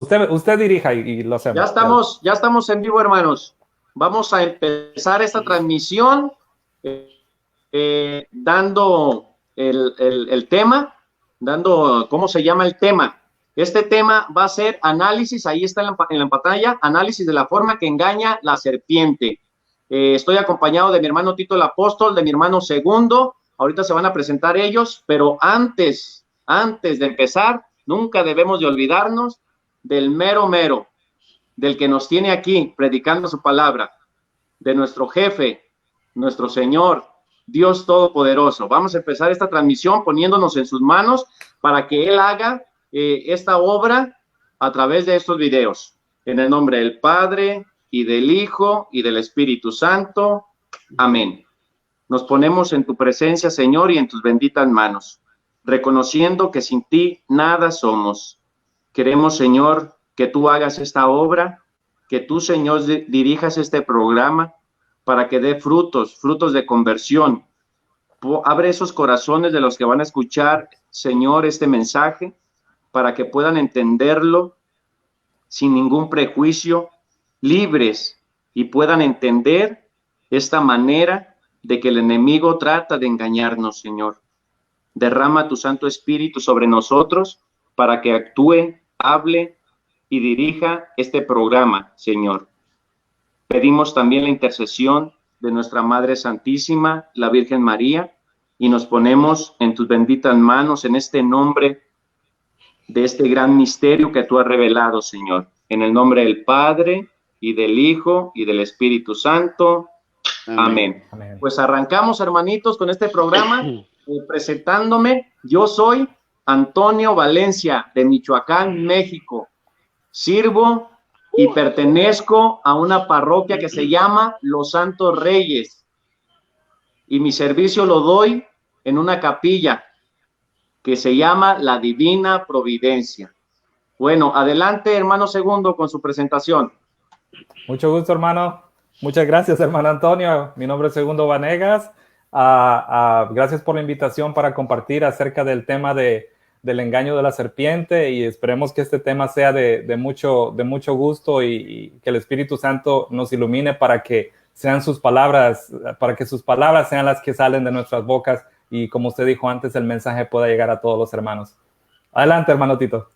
Usted dirija y lo hacemos. Ya estamos en vivo, hermanos. Vamos a empezar esta transmisión dando el tema, dando cómo se llama el tema. Este tema va a ser análisis, ahí está en la pantalla, análisis de la forma que engaña la serpiente. Estoy acompañado de mi hermano Tito el Apóstol, de mi hermano Segundo. Ahorita se van a presentar ellos, pero antes de empezar, nunca debemos de olvidarnos del mero mero, del que nos tiene aquí predicando su palabra, de nuestro jefe, nuestro Señor, Dios Todopoderoso. Vamos a empezar esta transmisión poniéndonos en sus manos para que Él haga esta obra a través de estos videos. En el nombre del Padre, y del Hijo, y del Espíritu Santo. Amén. Nos ponemos en tu presencia, Señor, y en tus benditas manos, reconociendo que sin ti nada somos. Queremos, Señor, que tú hagas esta obra, que tú, Señor, dirijas este programa para que dé frutos de conversión. Abre esos corazones de los que van a escuchar, Señor, este mensaje, para que puedan entenderlo sin ningún prejuicio, libres, y puedan entender esta manera de que el enemigo trata de engañarnos, Señor. Derrama tu Santo Espíritu sobre nosotros para que actúe, hable y dirija este programa, Señor. Pedimos también la intercesión de nuestra Madre Santísima, la Virgen María, y nos ponemos en tus benditas manos en este nombre de este gran misterio que tú has revelado, Señor. En el nombre del Padre, y del Hijo, y del Espíritu Santo. Amén. Amén. Pues arrancamos, hermanitos, con este programa, presentándome. Yo soy Antonio Valencia, de Michoacán, México. Sirvo y pertenezco a una parroquia que se llama Los Santos Reyes. Y mi servicio lo doy en una capilla que se llama La Divina Providencia. Bueno, adelante, hermano Segundo, con su presentación. Mucho gusto, hermano. Muchas gracias, hermano Antonio. Mi nombre es Segundo Vanegas. Gracias por la invitación para compartir acerca del tema del engaño de la serpiente, y esperemos que este tema sea de mucho gusto y que el Espíritu Santo nos ilumine para que sean sus palabras, para que sus palabras sean las que salen de nuestras bocas, y como usted dijo antes, el mensaje pueda llegar a todos los hermanos. Adelante, hermano Tito.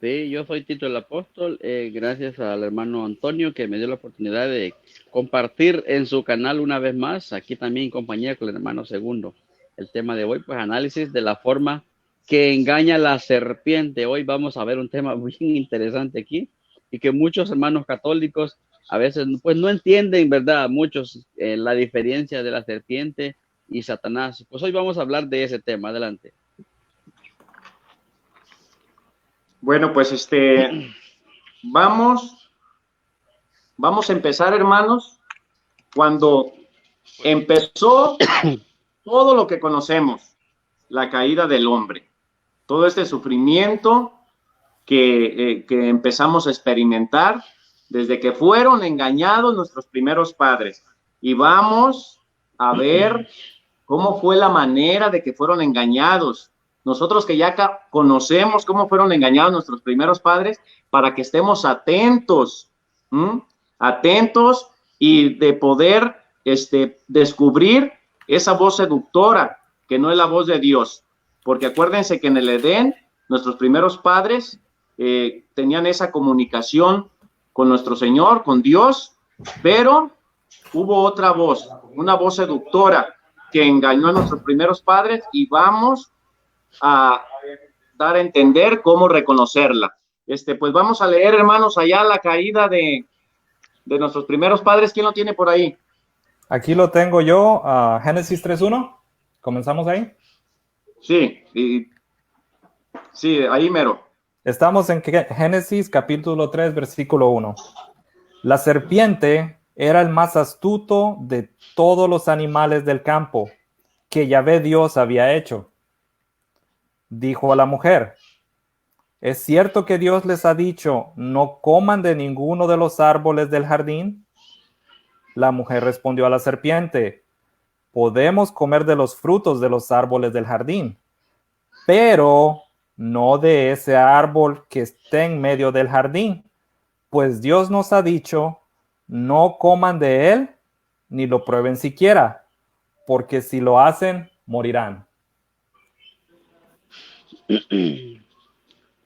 Sí, yo soy Tito el Apóstol, gracias al hermano Antonio que me dio la oportunidad de compartir en su canal una vez más, aquí también en compañía con el hermano Segundo. El tema de hoy, pues análisis de la forma que engaña la serpiente. Hoy vamos a ver un tema muy interesante aquí y que muchos hermanos católicos a veces pues no entienden, ¿verdad? Muchos la diferencia de la serpiente y Satanás. Pues hoy vamos a hablar de ese tema. Adelante. Bueno, pues vamos a empezar, hermanos, cuando empezó todo lo que conocemos, la caída del hombre, todo este sufrimiento que empezamos a experimentar desde que fueron engañados nuestros primeros padres. Y vamos a ver cómo fue la manera de que fueron engañados. Nosotros que ya conocemos cómo fueron engañados nuestros primeros padres, para que estemos atentos, atentos, y de poder descubrir esa voz seductora, que no es la voz de Dios. Porque acuérdense que en el Edén, nuestros primeros padres tenían esa comunicación con nuestro Señor, con Dios, pero hubo otra voz, una voz seductora que engañó a nuestros primeros padres, y vamos a dar a entender cómo reconocerla. Pues vamos a leer, hermanos, allá la caída de nuestros primeros padres. ¿Quién lo tiene por ahí? Aquí lo tengo yo, Génesis 3:1. ¿Comenzamos ahí? Sí, sí, ahí mero. Estamos en Génesis capítulo 3, versículo 1. La serpiente era el más astuto de todos los animales del campo que Yahvé Dios había hecho. Dijo a la mujer: ¿es cierto que Dios les ha dicho, no coman de ninguno de los árboles del jardín? La mujer respondió a la serpiente: podemos comer de los frutos de los árboles del jardín, pero no de ese árbol que esté en medio del jardín, pues Dios nos ha dicho, no coman de él, ni lo prueben siquiera, porque si lo hacen, morirán.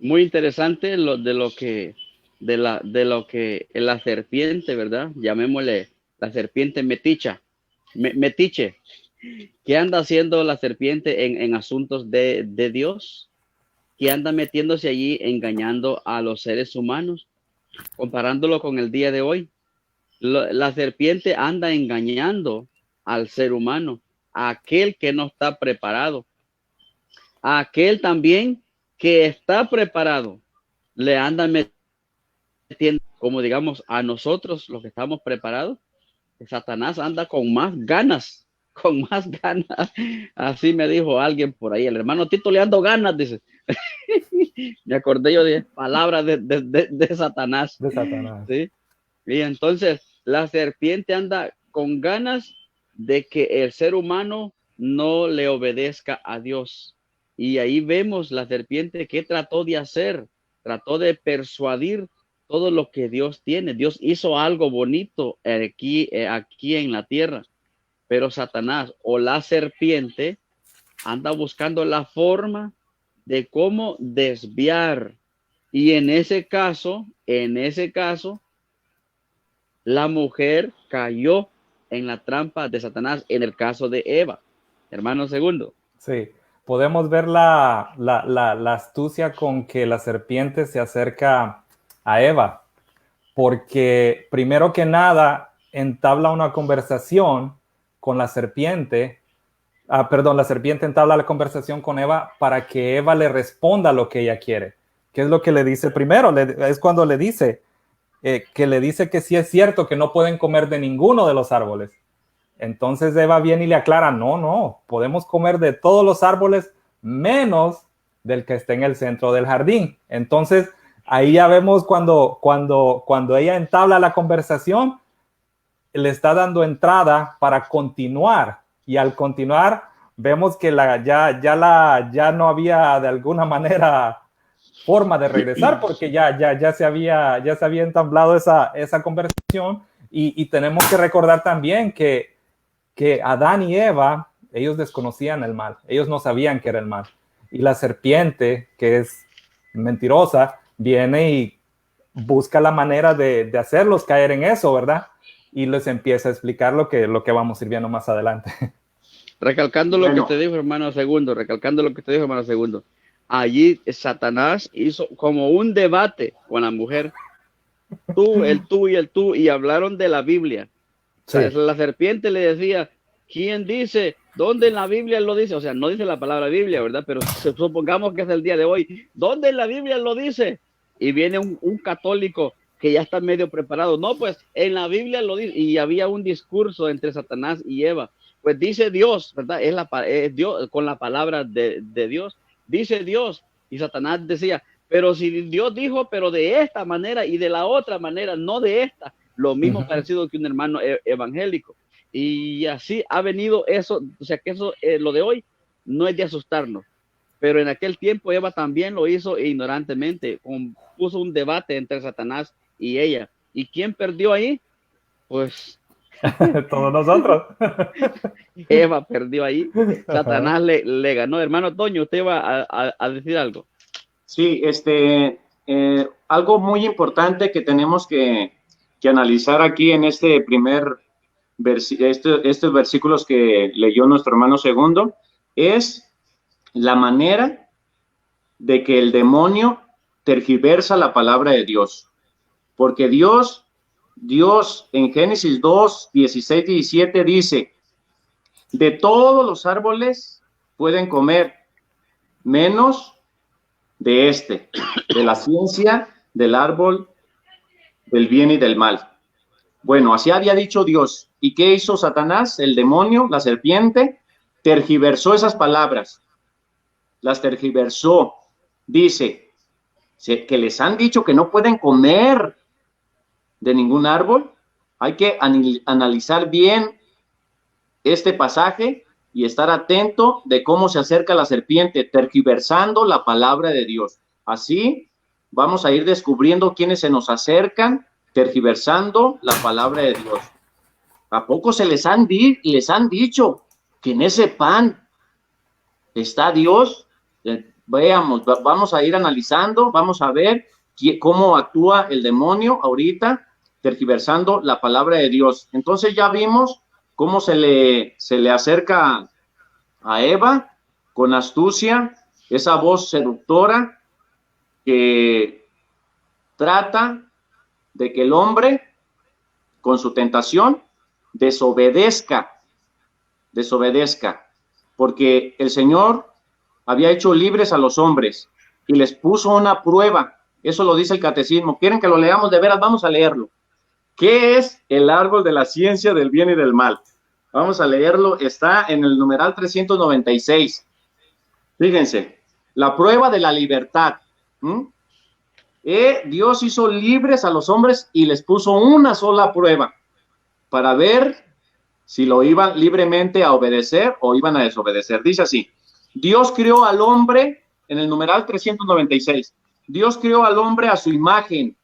Muy interesante de lo que la serpiente, ¿verdad? Llamémosle la serpiente metiche. ¿Qué anda haciendo la serpiente en asuntos de Dios? ¿Qué anda metiéndose allí engañando a los seres humanos? Comparándolo con el día de hoy, la serpiente anda engañando al ser humano, a aquel que no está preparado, a aquel también que está preparado, le anda metiendo, como digamos, a nosotros los que estamos preparados. Satanás anda con más ganas, con más ganas. Así me dijo alguien por ahí, el hermano Tito le ando ganas, dice. Me acordé yo de palabras de Satanás. De Satanás. ¿Sí? Y entonces la serpiente anda con ganas de que el ser humano no le obedezca a Dios. Y ahí vemos la serpiente que trató de hacer, trató de persuadir todo lo que Dios tiene. Dios hizo algo bonito aquí en la tierra, pero Satanás o la serpiente anda buscando la forma de cómo desviar. Y en ese caso, la mujer cayó en la trampa de Satanás en el caso de Eva. Hermano segundo. Sí, podemos ver la astucia con que la serpiente se acerca a Eva, porque primero que nada entabla una conversación con la serpiente. La serpiente entabla la conversación con Eva para que Eva le responda lo que ella quiere. ¿Qué es lo que le dice primero? Es cuando le dice que sí es cierto que no pueden comer de ninguno de los árboles. Entonces Eva viene y le aclara, no, podemos comer de todos los árboles menos del que esté en el centro del jardín. Entonces ahí ya vemos cuando ella entabla la conversación, le está dando entrada para continuar. Y al continuar, vemos que ya no había de alguna manera forma de regresar, porque ya se había entablado esa conversación. Y tenemos que recordar también que Adán y Eva, ellos desconocían el mal, ellos no sabían que era el mal. Y la serpiente, que es mentirosa, viene y busca la manera de hacerlos caer en eso, ¿verdad? Y les empieza a explicar lo que vamos a ir viendo más adelante. Recalcando lo que te dijo, hermano segundo, allí Satanás hizo como un debate con la mujer, tú, y hablaron de la Biblia. Sí. O sea, la serpiente le decía, ¿quién dice? ¿Dónde en la Biblia lo dice? O sea, no dice la palabra Biblia, ¿verdad? Pero supongamos que es el día de hoy. ¿Dónde en la Biblia lo dice? Y viene un católico que ya está medio preparado. No, pues en la Biblia lo dice. Y había un discurso entre Satanás y Eva. Pues dice Dios, ¿verdad? Es Dios con la palabra de Dios. Dice Dios. Y Satanás decía, pero si Dios dijo, pero de esta manera y de la otra manera, no de esta. Lo mismo parecido que un hermano evangélico. Y así ha venido eso. O sea, que eso, lo de hoy, no es de asustarnos. Pero en aquel tiempo Eva también lo hizo ignorantemente. Puso un debate entre Satanás y ella. ¿Y quién perdió ahí? Pues todos nosotros. Eva perdió ahí. Satanás le ganó. Hermano Toño, usted va a decir algo. Sí, algo muy importante que tenemos que analizar aquí en este primer estos versículos que leyó nuestro hermano segundo es la manera de que el demonio tergiversa la palabra de Dios. Porque Dios en Génesis 2, 16, 17 dice, de todos los árboles pueden comer, menos de la ciencia del árbol del bien y del mal. Bueno, así había dicho Dios. ¿Y qué hizo Satanás? El demonio, la serpiente, tergiversó esas palabras. Las tergiversó. Dice que les han dicho que no pueden comer de ningún árbol. Hay que analizar bien este pasaje y estar atento de cómo se acerca la serpiente, tergiversando la palabra de Dios. Así vamos a ir descubriendo quiénes se nos acercan, tergiversando la palabra de Dios. ¿A poco les han dicho que en ese pan está Dios? Veamos, vamos a ir analizando, vamos a ver cómo actúa el demonio ahorita, tergiversando la palabra de Dios. Entonces ya vimos cómo se le acerca a Eva con astucia, esa voz seductora que trata de que el hombre, con su tentación, desobedezca, porque el Señor había hecho libres a los hombres y les puso una prueba. Eso lo dice el catecismo. ¿Quieren que lo leamos? De veras, vamos a leerlo. ¿Qué es el árbol de la ciencia del bien y del mal? Vamos a leerlo. Está en el numeral 396. Fíjense, la prueba de la libertad. Dios hizo libres a los hombres y les puso una sola prueba para ver si lo iban libremente a obedecer o iban a desobedecer. Dice así: Dios creó al hombre, en el numeral 396, Dios creó al hombre a su imagen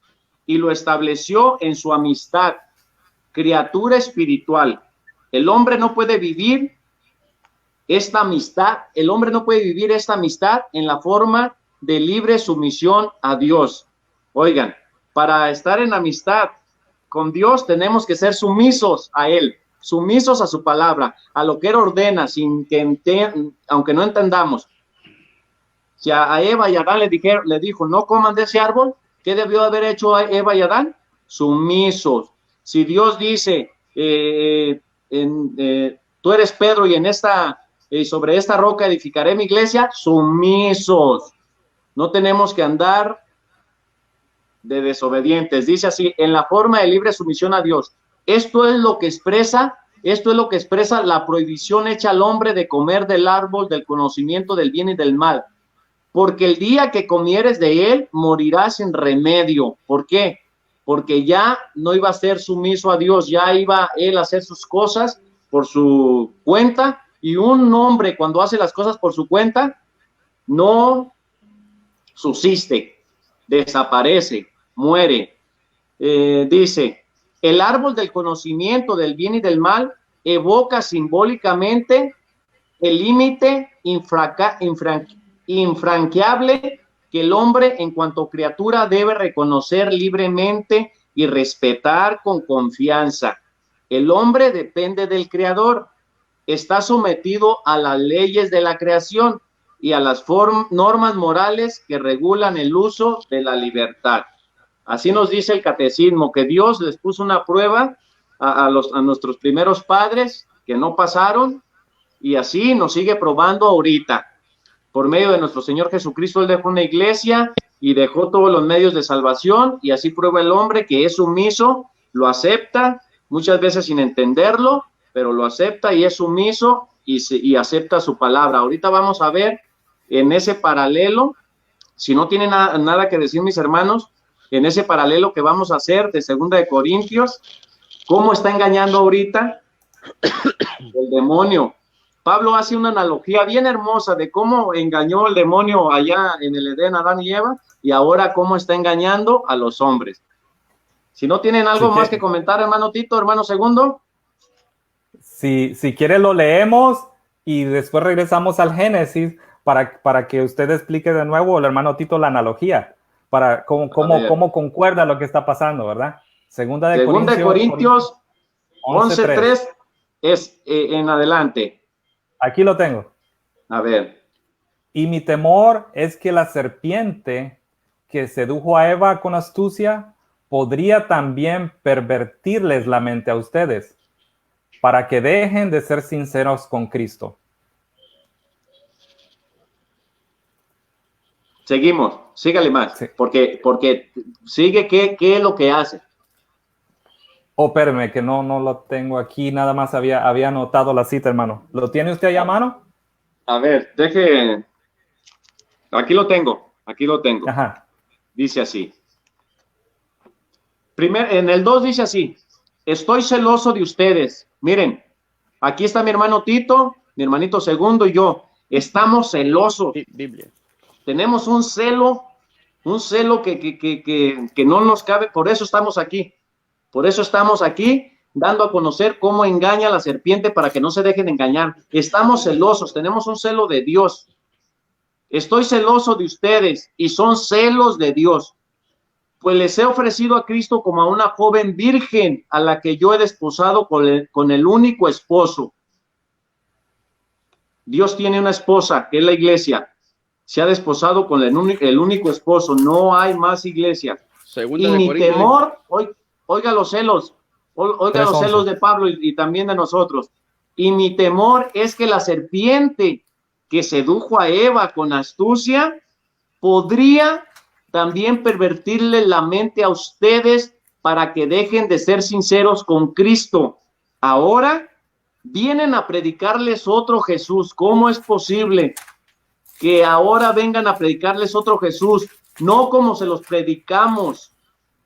y lo estableció en su amistad, criatura espiritual. El hombre no puede vivir esta amistad, en la forma de libre sumisión a Dios. Oigan, para estar en amistad con Dios tenemos que ser sumisos a Él, sumisos a su palabra, a lo que Él ordena, aunque no entendamos. Si a Eva y Adán le dijo, no coman de ese árbol, ¿qué debió haber hecho a Eva y Adán? Sumisos. Si Dios dice, tú eres Pedro y sobre esta roca edificaré mi iglesia, sumisos. No tenemos que andar de desobedientes. Dice así, en la forma de libre sumisión a Dios. Esto es lo que expresa la prohibición hecha al hombre de comer del árbol del conocimiento del bien y del mal. Porque el día que comieres de él, morirás sin remedio. ¿Por qué? Porque ya no iba a ser sumiso a Dios, ya iba él a hacer sus cosas por su cuenta, y un hombre cuando hace las cosas por su cuenta, no subsiste, desaparece, muere. Dice, el árbol del conocimiento del bien y del mal evoca simbólicamente el límite infranqueable que el hombre en cuanto criatura debe reconocer libremente y respetar con confianza. El hombre depende del Creador, está sometido a las leyes de la creación y a las normas morales que regulan el uso de la libertad. Así nos dice el catecismo, que Dios les puso una prueba a nuestros primeros padres que no pasaron, y así nos sigue probando ahorita. Por medio de nuestro Señor Jesucristo, Él dejó una iglesia y dejó todos los medios de salvación, y así prueba el hombre que es sumiso, lo acepta, muchas veces sin entenderlo, pero lo acepta y es sumiso y acepta su palabra. Ahorita vamos a ver en ese paralelo, si no tienen nada que decir mis hermanos, en ese paralelo que vamos a hacer de 2 de Corintios, cómo está engañando ahorita el demonio. Pablo hace una analogía bien hermosa de cómo engañó el demonio allá en el Edén a Adán y Eva, y ahora cómo está engañando a los hombres. Si no tienen algo más que comentar, hermano Tito, hermano Segundo. Si quiere lo leemos y después regresamos al Génesis para que usted explique de nuevo, el hermano Tito, la analogía, para cómo concuerda lo que está pasando, ¿verdad? Segunda de Corintios 11:3 es en adelante. Aquí lo tengo. A ver. Y mi temor es que la serpiente que sedujo a Eva con astucia podría también pervertirles la mente a ustedes, para que dejen de ser sinceros con Cristo. Seguimos, sígale más, sí. porque sigue, ¿qué es lo que hace? Oh, espérame, que no lo tengo aquí, nada más había anotado la cita, hermano. ¿Lo tiene usted ahí a mano? A ver, aquí lo tengo. Ajá. Dice así. En el 2 dice así, estoy celoso de ustedes. Miren, aquí está mi hermano Tito, mi hermanito Segundo y yo, estamos celosos. Biblia. Tenemos un celo que no nos cabe, por eso estamos aquí. Por eso estamos aquí dando a conocer cómo engaña a la serpiente para que no se dejen engañar. Estamos celosos, tenemos un celo de Dios. Estoy celoso de ustedes y son celos de Dios. Pues les he ofrecido a Cristo como a una joven virgen a la que yo he desposado con el único esposo. Dios tiene una esposa, que es la iglesia. Se ha desposado con el único esposo. No hay más iglesia. Segunda y de mi Corintios. temor, oiga los celos, oiga los 3:11. celos de Pablo y también de nosotros. Y mi temor es que la serpiente que sedujo a Eva con astucia podría también pervertirle la mente a ustedes para que dejen de ser sinceros con Cristo. Ahora vienen a predicarles otro Jesús. ¿Cómo es posible que ahora vengan a predicarles otro Jesús? No como se los predicamos,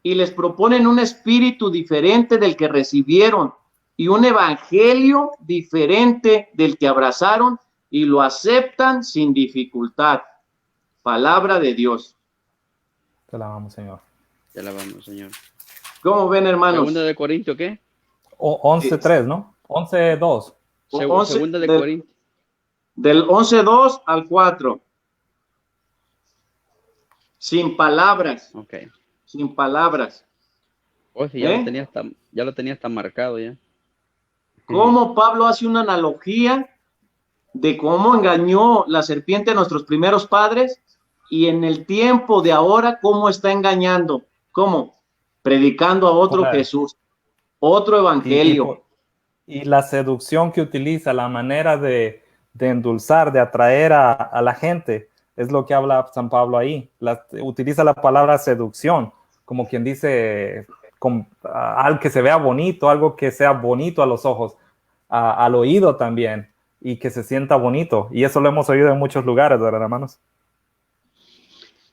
y les proponen un espíritu diferente del que recibieron y un evangelio diferente del que abrazaron y lo aceptan sin dificultad. Palabra de Dios. Te la vamos, Señor. Te alabamos, Señor. ¿Cómo ven, hermanos? Segunda de Corintios, ¿qué? 11:3, ¿no? 11:2. Segunda de Corintios. Del 11:2 al 4. Sin palabras. Ok. Sin palabras. Oh, sí, ya lo tenía hasta marcado ya. Cómo Pablo hace una analogía de cómo engañó la serpiente a nuestros primeros padres y en el tiempo de ahora cómo está engañando. ¿Cómo? Predicando a otro Claro. Jesús, otro evangelio. Y la seducción que utiliza, la manera de endulzar, de atraer a la gente, es lo que habla San Pablo ahí. Utiliza la palabra seducción, como quien dice, algo que se vea bonito, algo que sea bonito a los ojos, al oído también, y que se sienta bonito. Y eso lo hemos oído en muchos lugares, ¿verdad, hermanos?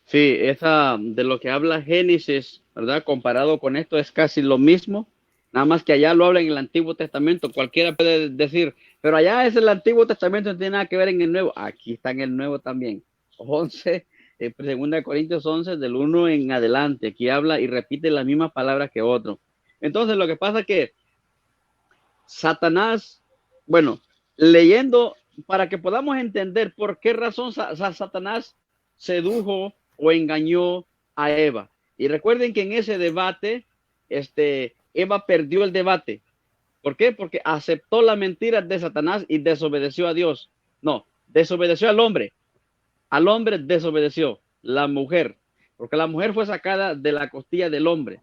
Sí, esa de lo que habla Génesis, ¿verdad? Comparado con esto es casi lo mismo, nada más que allá lo habla en el Antiguo Testamento. Cualquiera puede decir, pero allá es el Antiguo Testamento, no tiene nada que ver en el Nuevo. Aquí está en el Nuevo también. 11, segunda de Corintios 11, del 1 en adelante. Aquí habla y repite las mismas palabras que otro. Entonces, lo que pasa es que Satanás, bueno, leyendo para que podamos entender por qué razón Satanás sedujo o engañó a Eva. Y recuerden que en ese debate, Eva perdió el debate. ¿Por qué? Porque aceptó la mentira de Satanás y desobedeció a Dios. No, desobedeció al hombre. Al hombre desobedeció la mujer, porque la mujer fue sacada de la costilla del hombre.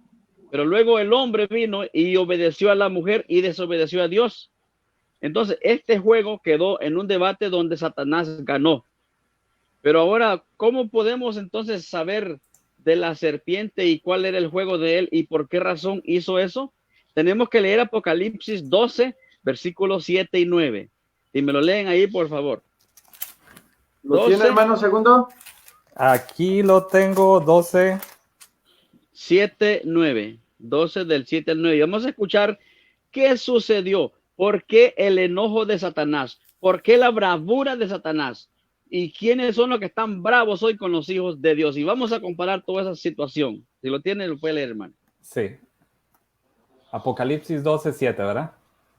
Pero luego el hombre vino y obedeció a la mujer y desobedeció a Dios. Entonces, este juego quedó en un debate donde Satanás ganó. Pero ahora, ¿cómo podemos entonces saber de la serpiente y cuál era el juego de él y por qué razón hizo eso? Tenemos que leer Apocalipsis 12, versículos 7 y 9. Y me lo leen ahí, por favor. ¿Lo tiene, hermano Segundo? Aquí lo tengo, 12. 7, 9. 12 del 7 al 9. Y vamos a escuchar qué sucedió. ¿Por qué el enojo de Satanás? ¿Por qué la bravura de Satanás? ¿Y quiénes son los que están bravos hoy con los hijos de Dios? Y vamos a comparar toda esa situación. Si lo tiene, lo puede leer, hermano. Sí. Apocalipsis 12, 7, ¿verdad?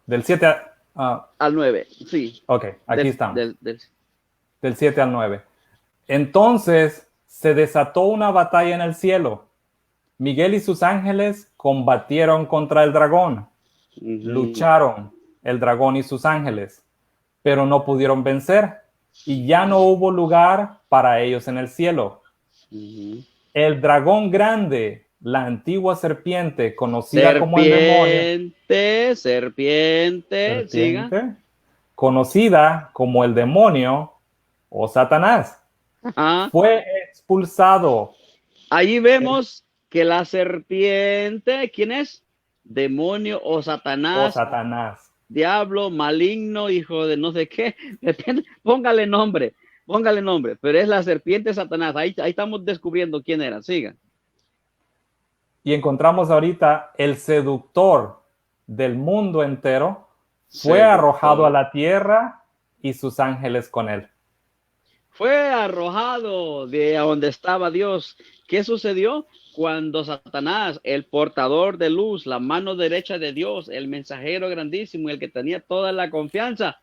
Del 7 al 9, sí. Ok, aquí estamos. Del 7 al 9. Entonces se desató una batalla en el cielo. Miguel y sus ángeles combatieron contra el dragón. Lucharon el dragón y sus ángeles, pero no pudieron vencer. Y ya no hubo lugar para ellos en el cielo. El dragón grande, la antigua serpiente, conocida como el demonio. Serpiente, siga. Conocida como el demonio o Satanás, fue expulsado. Ahí vemos que la serpiente, ¿quién es? Demonio o Satanás. O Satanás. Diablo, maligno, hijo de no sé qué. Depende, póngale nombre, pero es la serpiente Satanás. Ahí estamos descubriendo quién era. Siga. Y encontramos ahorita el seductor del mundo entero fue arrojado a la tierra y sus ángeles con él. Fue arrojado de donde estaba Dios. ¿Qué sucedió? Cuando Satanás, el portador de luz, la mano derecha de Dios, el mensajero grandísimo, el que tenía toda la confianza,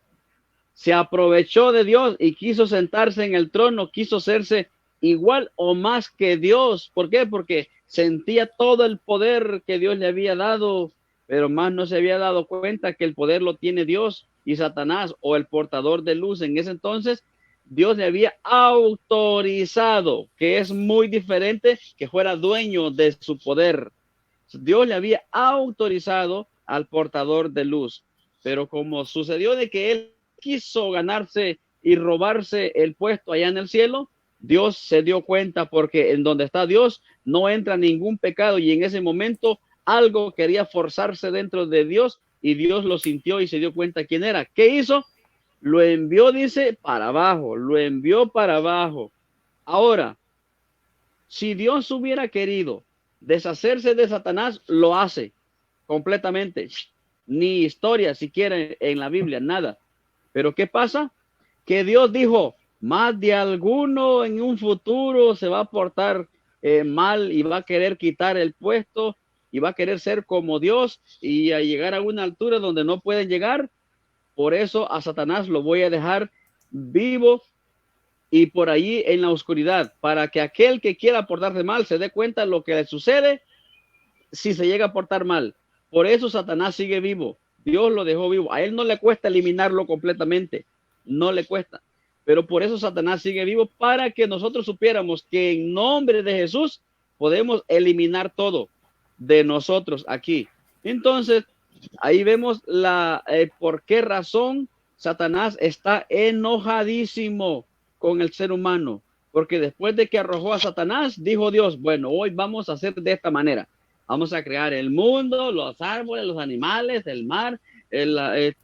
se aprovechó de Dios y quiso sentarse en el trono, quiso hacerse igual o más que Dios. ¿Por qué? Porque sentía todo el poder que Dios le había dado, pero más no se había dado cuenta que el poder lo tiene Dios, y Satanás, o el portador de luz en ese entonces, Dios le había autorizado, que es muy diferente que fuera dueño de su poder. Dios le había autorizado al portador de luz, pero como sucedió de que él quiso ganarse y robarse el puesto allá en el cielo, Dios se dio cuenta, porque en donde está Dios no entra ningún pecado, y en ese momento algo quería forzarse dentro de Dios, y Dios lo sintió y se dio cuenta quién era. ¿Qué hizo? Lo envió, dice, para abajo, lo envió para abajo. Ahora, si Dios hubiera querido deshacerse de Satanás, lo hace completamente. Ni historia siquiera en la Biblia, nada. Pero ¿qué pasa? Que Dios dijo, más de alguno en un futuro se va a portar mal y va a querer quitar el puesto y va a querer ser como Dios y a llegar a una altura donde no pueden llegar. Por eso a Satanás lo voy a dejar vivo y por ahí en la oscuridad, para que aquel que quiera portarse mal se dé cuenta de lo que le sucede si se llega a portar mal. Por eso Satanás sigue vivo. Dios lo dejó vivo. A él no le cuesta eliminarlo completamente. No le cuesta. Pero por eso Satanás sigue vivo, para que nosotros supiéramos que en nombre de Jesús podemos eliminar todo de nosotros aquí. Entonces, ahí vemos por qué razón Satanás está enojadísimo con el ser humano. Porque después de que arrojó a Satanás, dijo Dios, bueno, hoy vamos a hacer de esta manera. Vamos a crear el mundo, los árboles, los animales, el mar,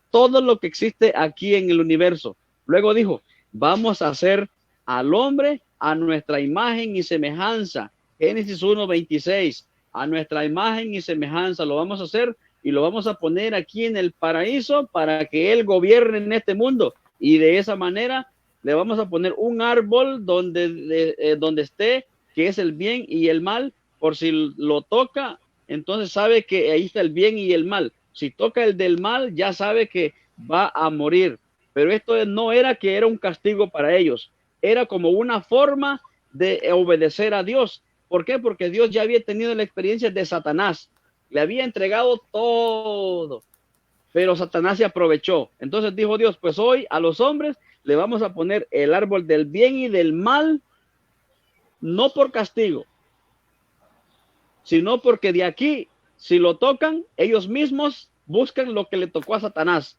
todo lo que existe aquí en el universo. Luego dijo, vamos a hacer al hombre a nuestra imagen y semejanza. Génesis 1:26, a nuestra imagen y semejanza lo vamos a hacer y lo vamos a poner aquí en el paraíso para que él gobierne en este mundo. Y de esa manera le vamos a poner un árbol donde esté, que es el bien y el mal. Por si lo toca, entonces sabe que ahí está el bien y el mal. Si toca el del mal, ya sabe que va a morir. Pero esto no era que era un castigo para ellos, era como una forma de obedecer a Dios. ¿Por qué? Porque Dios ya había tenido la experiencia de Satanás, le había entregado todo, pero Satanás se aprovechó. Entonces dijo Dios, pues hoy a los hombres le vamos a poner el árbol del bien y del mal, no por castigo, sino porque de aquí, si lo tocan, ellos mismos buscan lo que le tocó a Satanás.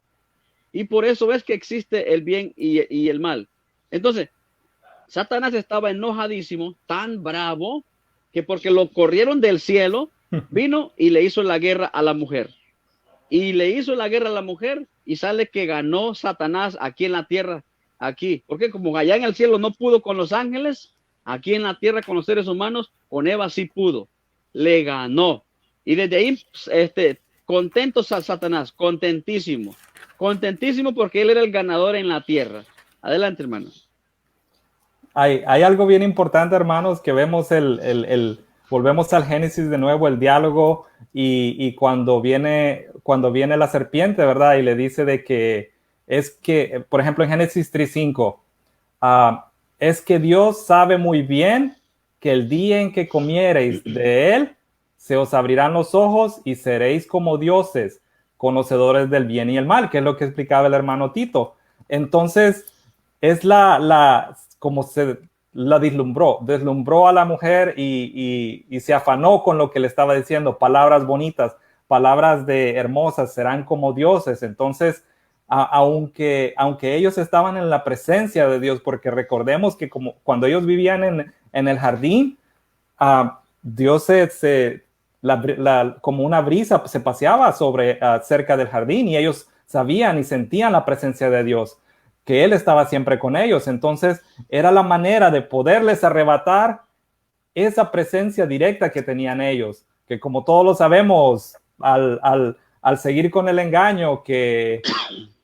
Y por eso es que existe el bien y el mal. Entonces, Satanás estaba enojadísimo, tan bravo, que porque lo corrieron del cielo, vino y le hizo la guerra a la mujer. Y le hizo la guerra a la mujer y sale que ganó Satanás aquí en la tierra, aquí. Porque como allá en el cielo no pudo con los ángeles, aquí en la tierra con los seres humanos, con Eva sí pudo. Le ganó. Y desde ahí, contento Satanás, contentísimo. Contentísimo porque él era el ganador en la tierra. Adelante, hermano. Hay algo bien importante, hermanos, que vemos volvemos al Génesis de nuevo, el diálogo, y cuando viene la serpiente, ¿verdad? Y le dice de que es que, por ejemplo, en Génesis 3:5, es que Dios sabe muy bien que el día en que comiereis de él, se os abrirán los ojos y seréis como dioses, conocedores del bien y el mal, que es lo que explicaba el hermano Tito. Entonces, es como se la deslumbró a la mujer y se afanó con lo que le estaba diciendo, palabras bonitas, palabras hermosas, serán como dioses. Entonces, aunque ellos estaban en la presencia de Dios, porque recordemos que cuando ellos vivían en el jardín, Dios como una brisa se paseaba cerca del jardín, y ellos sabían y sentían la presencia de Dios, que Él estaba siempre con ellos. Entonces era la manera de poderles arrebatar esa presencia directa que tenían ellos, que como todos lo sabemos, al seguir con el engaño, que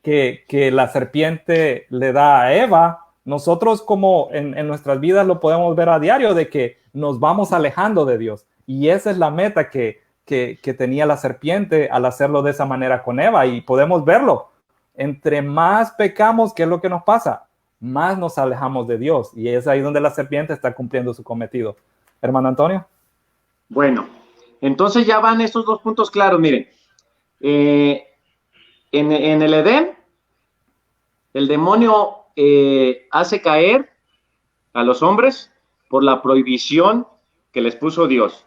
que la serpiente le da a Eva, nosotros como en nuestras vidas lo podemos ver a diario, de que nos vamos alejando de Dios. Y esa es la meta que tenía la serpiente al hacerlo de esa manera con Eva. Y podemos verlo. Entre más pecamos, ¿qué es lo que nos pasa? Más nos alejamos de Dios. Y es ahí donde la serpiente está cumpliendo su cometido. Hermano Antonio. Bueno, entonces ya van estos dos puntos claros. Miren, en el Edén, el demonio hace caer a los hombres por la prohibición que les puso Dios.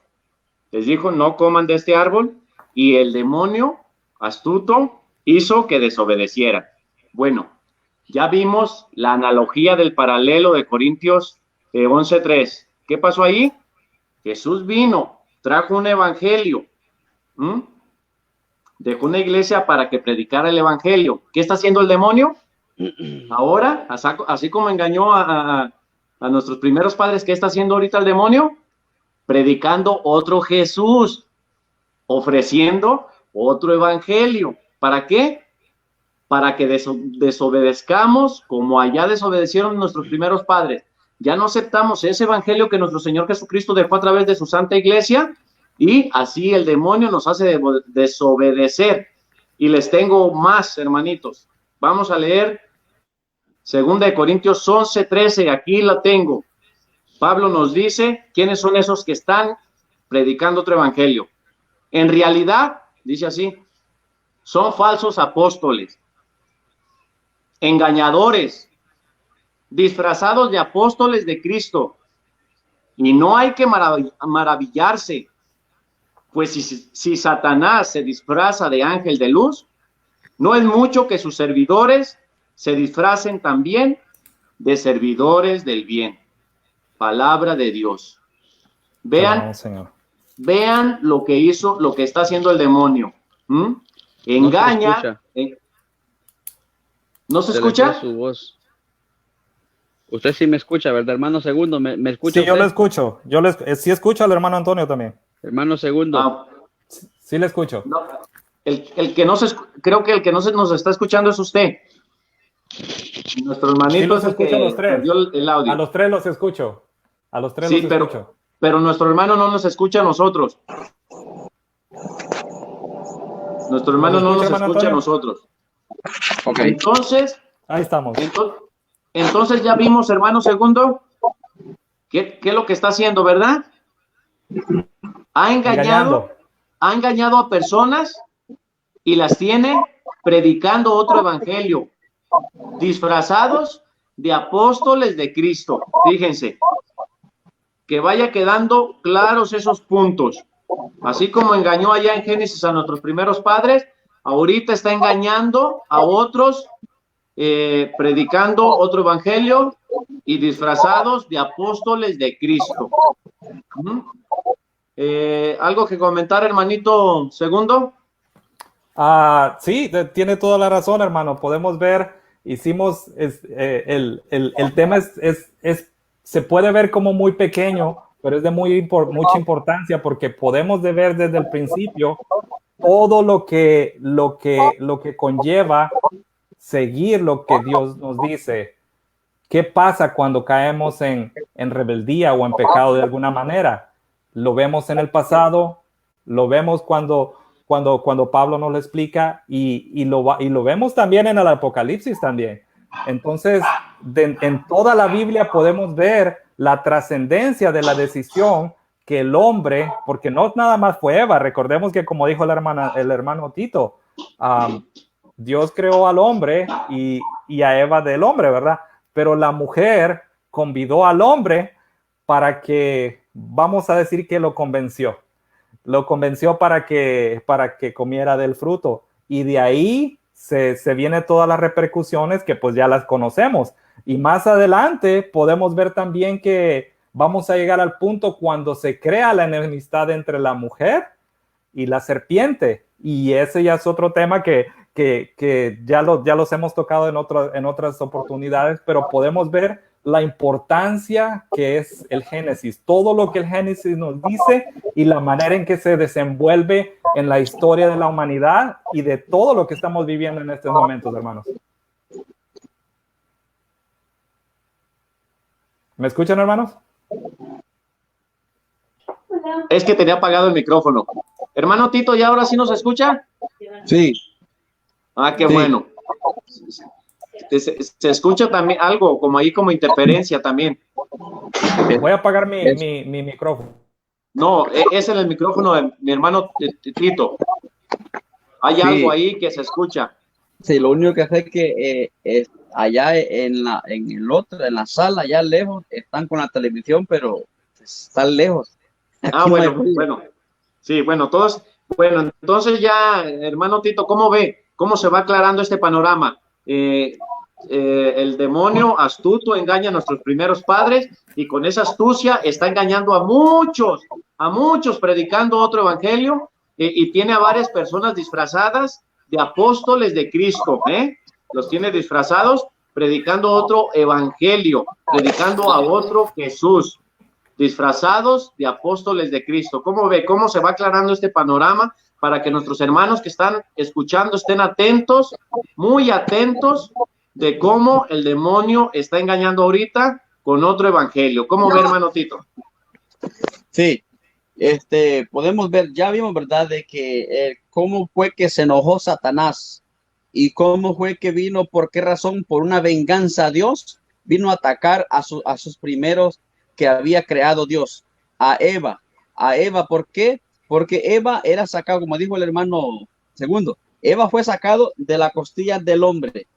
Les dijo, no coman de este árbol, y el demonio, astuto, hizo que desobedecieran. Bueno, ya vimos la analogía del paralelo de Corintios 11:3. ¿Qué pasó ahí? Jesús vino, trajo un evangelio, dejó una iglesia para que predicara el evangelio. ¿Qué está haciendo el demonio? Ahora, así como engañó a nuestros primeros padres, ¿qué está haciendo ahorita el demonio? Predicando otro Jesús, ofreciendo otro evangelio. ¿Para qué? Para que desobedezcamos como allá desobedecieron nuestros primeros padres. Ya no aceptamos ese evangelio que nuestro Señor Jesucristo dejó a través de su santa iglesia, y así el demonio nos hace desobedecer. Y les tengo más, hermanitos. Vamos a leer 2 Corintios 11:13, aquí la tengo. Pablo nos dice quiénes son esos que están predicando otro evangelio. En realidad, dice así, son falsos apóstoles, engañadores, disfrazados de apóstoles de Cristo. Y no hay que maravillarse, pues si Satanás se disfraza de ángel de luz, no es mucho que sus servidores se disfracen también de servidores del bien. Palabra de Dios. Vean, vean lo que hizo, lo que está haciendo el demonio. Engaña. ¿No se escucha? Su voz. Usted sí me escucha, ¿verdad, hermano Segundo? ¿Me escucha? Sí, usted? yo lo escucho. Sí escucho al hermano Antonio también. Hermano Segundo. Sí le escucho. No, el que no se, creo que el que no se nos está escuchando es usted. Nuestro hermanito sí los es el escucho que a los tres. perdió el audio. A los tres los escucho. A los tres sí, los escucho. Pero nuestro hermano no nos escucha a nosotros. Nuestro hermano no nos escucha a nosotros. Okay. Entonces, ahí estamos. Entonces ya vimos, hermano Segundo, qué es lo que está haciendo, ¿verdad? Ha engañado a personas y las tiene predicando otro evangelio, disfrazados de apóstoles de Cristo. Fíjense, que vaya quedando claros esos puntos. Así como engañó allá en Génesis a nuestros primeros padres, ahorita está engañando a otros, predicando otro evangelio y disfrazados de apóstoles de Cristo. ¿Algo que comentar, hermanito Segundo? Sí, tiene toda la razón, hermano. Podemos ver, hicimos, el tema se puede ver como muy pequeño, pero es de mucha importancia, porque podemos ver desde el principio todo lo que conlleva seguir lo que Dios nos dice. ¿Qué pasa cuando caemos en rebeldía o en pecado de alguna manera? Lo vemos en el pasado, lo vemos cuando Pablo nos lo explica, y lo vemos también en el Apocalipsis también. Entonces, en toda la Biblia podemos ver la trascendencia de la decisión que el hombre, porque no nada más fue Eva, recordemos que como dijo el hermano Tito, Dios creó al hombre y a Eva del hombre, ¿verdad? Pero la mujer convidó al hombre para que, vamos a decir que lo convenció para que comiera del fruto, y de ahí se vienen todas las repercusiones que pues ya las conocemos, y más adelante podemos ver también que vamos a llegar al punto cuando se crea la enemistad entre la mujer y la serpiente, y ese ya es otro tema que ya los hemos tocado en otras oportunidades, pero podemos ver la importancia que es el Génesis, todo lo que el Génesis nos dice y la manera en que se desenvuelve en la historia de la humanidad y de todo lo que estamos viviendo en estos momentos, hermanos. ¿Me escuchan, hermanos? Es que tenía apagado el micrófono. Hermano Tito, ¿ya ahora sí nos escucha? Sí. Ah, qué Sí. bueno. Se escucha también algo, como ahí como interferencia también. Voy a apagar mi micrófono. No, es en el micrófono de mi hermano Tito. Hay algo ahí que se escucha. Sí, lo único que sé es que allá en la sala, allá lejos, están con la televisión, pero están lejos. Aquí Ah, no hay bueno, ruido. bueno. Sí, bueno, entonces ya, hermano Tito, ¿cómo ve? ¿Cómo se va aclarando este panorama? El demonio astuto engaña a nuestros primeros padres y con esa astucia está engañando a muchos predicando otro evangelio y tiene a varias personas disfrazadas de apóstoles de Cristo, los tiene disfrazados predicando otro evangelio, predicando a otro Jesús, disfrazados de apóstoles de Cristo. ¿Cómo ve? ¿Cómo se va aclarando este panorama para que nuestros hermanos que están escuchando estén atentos, muy atentos de cómo el demonio está engañando ahorita con otro evangelio? ¿Cómo ve, hermano Tito? Sí, podemos ver, ya vimos, ¿verdad?, de que cómo fue que se enojó Satanás y cómo fue que vino, por qué razón, por una venganza a Dios, vino a atacar a sus primeros que había creado Dios, a Eva, ¿por qué? Porque Eva era sacado, como dijo el hermano segundo, Eva fue sacado de la costilla del hombre.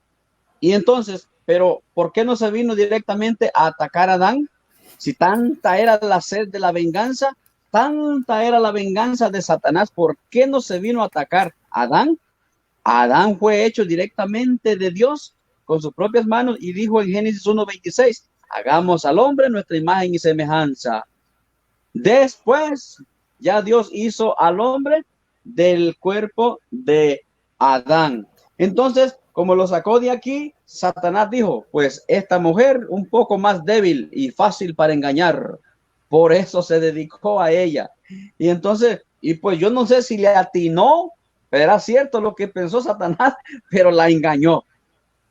Y entonces, pero ¿por qué no se vino directamente a atacar a Adán? Si tanta era la sed de la venganza, tanta era la venganza de Satanás, ¿por qué no se vino a atacar a Adán? Adán fue hecho directamente de Dios con sus propias manos y dijo en Génesis 1:26, hagamos al hombre nuestra imagen y semejanza. Después, ya Dios hizo al hombre del cuerpo de Adán. Entonces, como lo sacó de aquí, Satanás dijo, pues esta mujer un poco más débil y fácil para engañar. Por eso se dedicó a ella. Y entonces, y pues yo no sé si le atinó, pero era cierto lo que pensó Satanás, pero la engañó.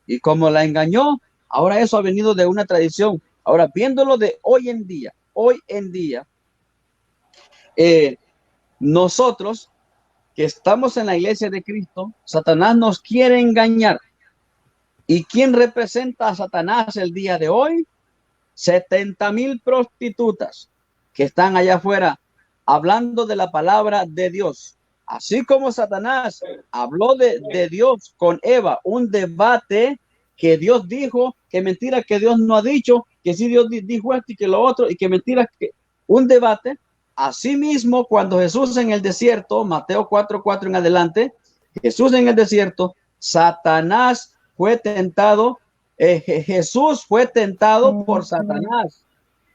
Y como la engañó, ahora eso ha venido de una tradición. Ahora, viéndolo de hoy en día, nosotros que estamos en la iglesia de Cristo, Satanás nos quiere engañar. ¿Y quién representa a Satanás el día de hoy? 70,000 prostitutas que están allá afuera hablando de la palabra de Dios. Así como Satanás habló de Dios con Eva, un debate que Dios dijo, que mentira que Dios no ha dicho, que sí Dios dijo esto y que lo otro, y que mentira que un debate. Asimismo, cuando Jesús en el desierto, Mateo 4:4 en adelante, Jesús en el desierto, Satanás fue tentado, Jesús fue tentado por Satanás.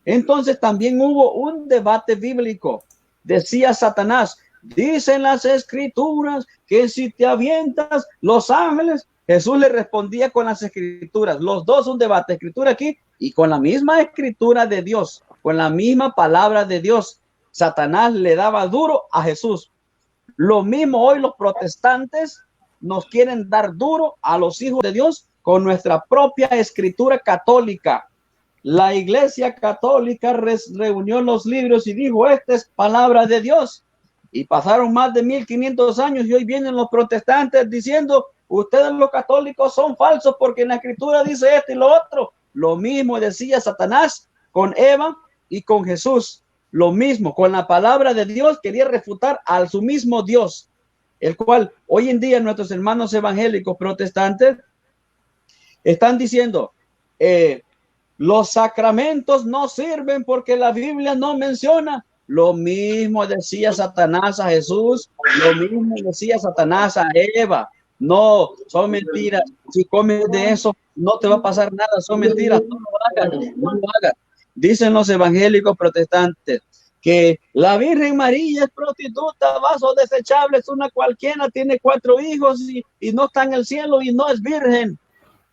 Entonces también hubo un debate bíblico. Decía Satanás, dicen las escrituras que si te avientas los ángeles, Jesús le respondía con las escrituras. Los dos un debate, escritura aquí y con la misma escritura de Dios, con la misma palabra de Dios. Satanás le daba duro a Jesús. Lo mismo hoy los protestantes nos quieren dar duro a los hijos de Dios con nuestra propia escritura católica. La iglesia católica reunió los libros y dijo, esta es palabra de Dios. Y pasaron más de 1500 años y hoy vienen los protestantes diciendo, ustedes los católicos son falsos porque en la escritura dice esto y lo otro. Lo mismo decía Satanás con Eva y con Jesús. Lo mismo, con la palabra de Dios quería refutar a su mismo Dios, el cual hoy en día nuestros hermanos evangélicos protestantes están diciendo, los sacramentos no sirven porque la Biblia no menciona. Lo mismo decía Satanás a Jesús, lo mismo decía Satanás a Eva. No, son mentiras. Si comes de eso, no te va a pasar nada, son mentiras. No lo hagas, no lo hagas. Dicen los evangélicos protestantes que la Virgen María es prostituta, vaso desechable, es una cualquiera, tiene 4 hijos y no está en el cielo y no es virgen.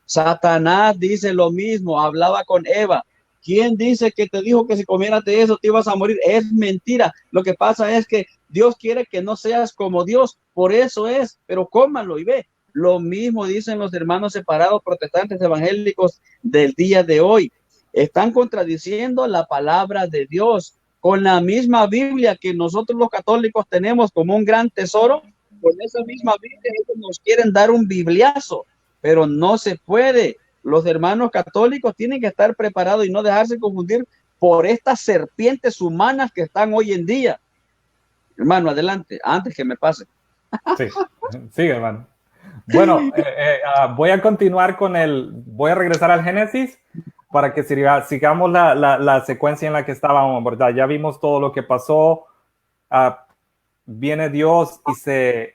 Satanás dice lo mismo, hablaba con Eva. ¿Quién dice que te dijo que si comieras de eso te ibas a morir? Es mentira. Lo que pasa es que Dios quiere que no seas como Dios, por eso es, pero cómalo y ve. Lo mismo dicen los hermanos separados protestantes evangélicos del día de hoy. Están contradiciendo la palabra de Dios con la misma Biblia que nosotros los católicos tenemos como un gran tesoro. Con esa misma Biblia ellos nos quieren dar un bibliazo, pero no se puede. Los hermanos católicos tienen que estar preparados y no dejarse confundir por estas serpientes humanas que están hoy en día. Hermano, adelante, antes que me pase. Sí, sigue, hermano. Bueno, voy a continuar voy a regresar al Génesis para que sigamos la secuencia en la que estábamos, ¿verdad? Ya vimos todo lo que pasó. Viene Dios y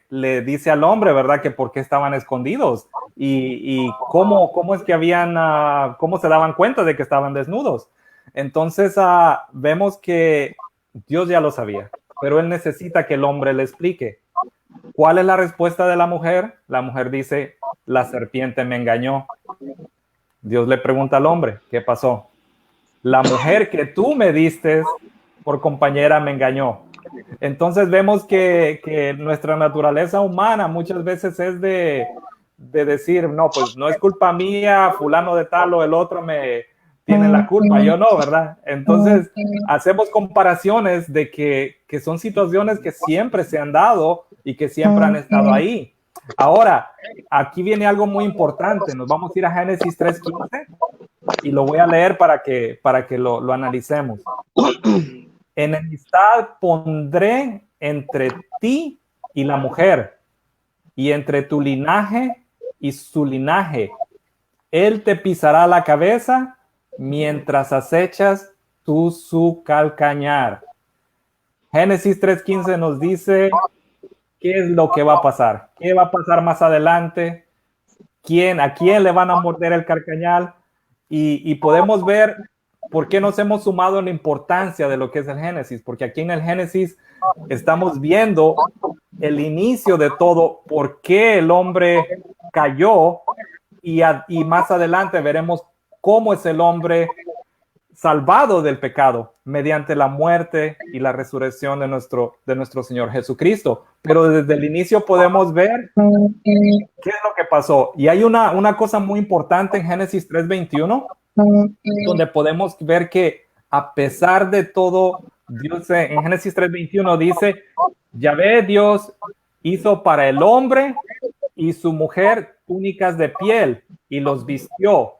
le dice al hombre, ¿verdad? Que por qué estaban escondidos y cómo es que cómo se daban cuenta de que estaban desnudos. Entonces vemos que Dios ya lo sabía, pero él necesita que el hombre le explique. ¿Cuál es la respuesta de la mujer? La mujer dice, la serpiente me engañó. Dios le pregunta al hombre, ¿qué pasó? La mujer que tú me diste por compañera me engañó. Entonces vemos que nuestra naturaleza humana muchas veces es de decir, no, pues no es culpa mía, fulano de tal o el otro me tiene la culpa, yo no, ¿verdad? Entonces hacemos comparaciones de que son situaciones que siempre se han dado y que siempre han estado ahí. Ahora, aquí viene algo muy importante. Nos vamos a ir a Génesis 3:15 y lo voy a leer para que lo analicemos. Enemistad pondré entre ti y la mujer, y entre tu linaje y su linaje. Él te pisará la cabeza mientras acechas tú su calcañar. Génesis 3:15 nos dice qué es lo que va a pasar, qué va a pasar más adelante, a quién le van a morder el calcañar, y podemos ver por qué nos hemos sumado en la importancia de lo que es el Génesis, porque aquí en el Génesis estamos viendo el inicio de todo, por qué el hombre cayó, y más adelante veremos cómo es el hombre salvado del pecado mediante la muerte y la resurrección de nuestro Señor Jesucristo. Pero desde el inicio podemos ver qué es lo que pasó. Y hay una cosa muy importante en Génesis 3:21, donde podemos ver que a pesar de todo, Dios en Génesis 3:21 dice, Yahvé Dios hizo para el hombre y su mujer túnicas de piel y los vistió.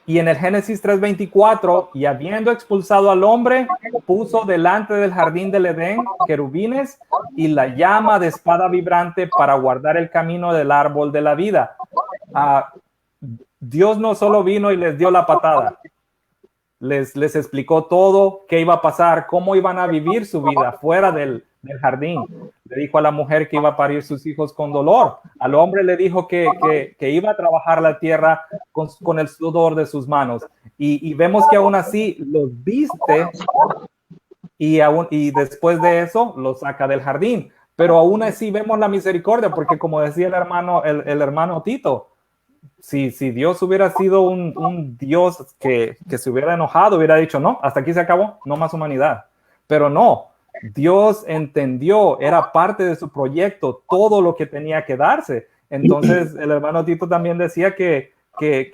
Y en el Génesis 3:24, y habiendo expulsado al hombre, puso delante del jardín del Edén querubines y la llama de espada vibrante para guardar el camino del árbol de la vida. Dios no solo vino y les dio la patada, les explicó todo, qué iba a pasar, cómo iban a vivir su vida fuera del jardín. Le dijo a la mujer que iba a parir sus hijos con dolor. Al hombre le dijo que iba a trabajar la tierra con el sudor de sus manos. Y vemos que aún así los viste y después de eso los saca del jardín. Pero aún así vemos la misericordia, porque como decía el hermano Tito, si Dios hubiera sido un Dios que se hubiera enojado, hubiera dicho, no, hasta aquí se acabó, no más humanidad. Pero no, Dios entendió, era parte de su proyecto, todo lo que tenía que darse. Entonces el hermano Tito también decía que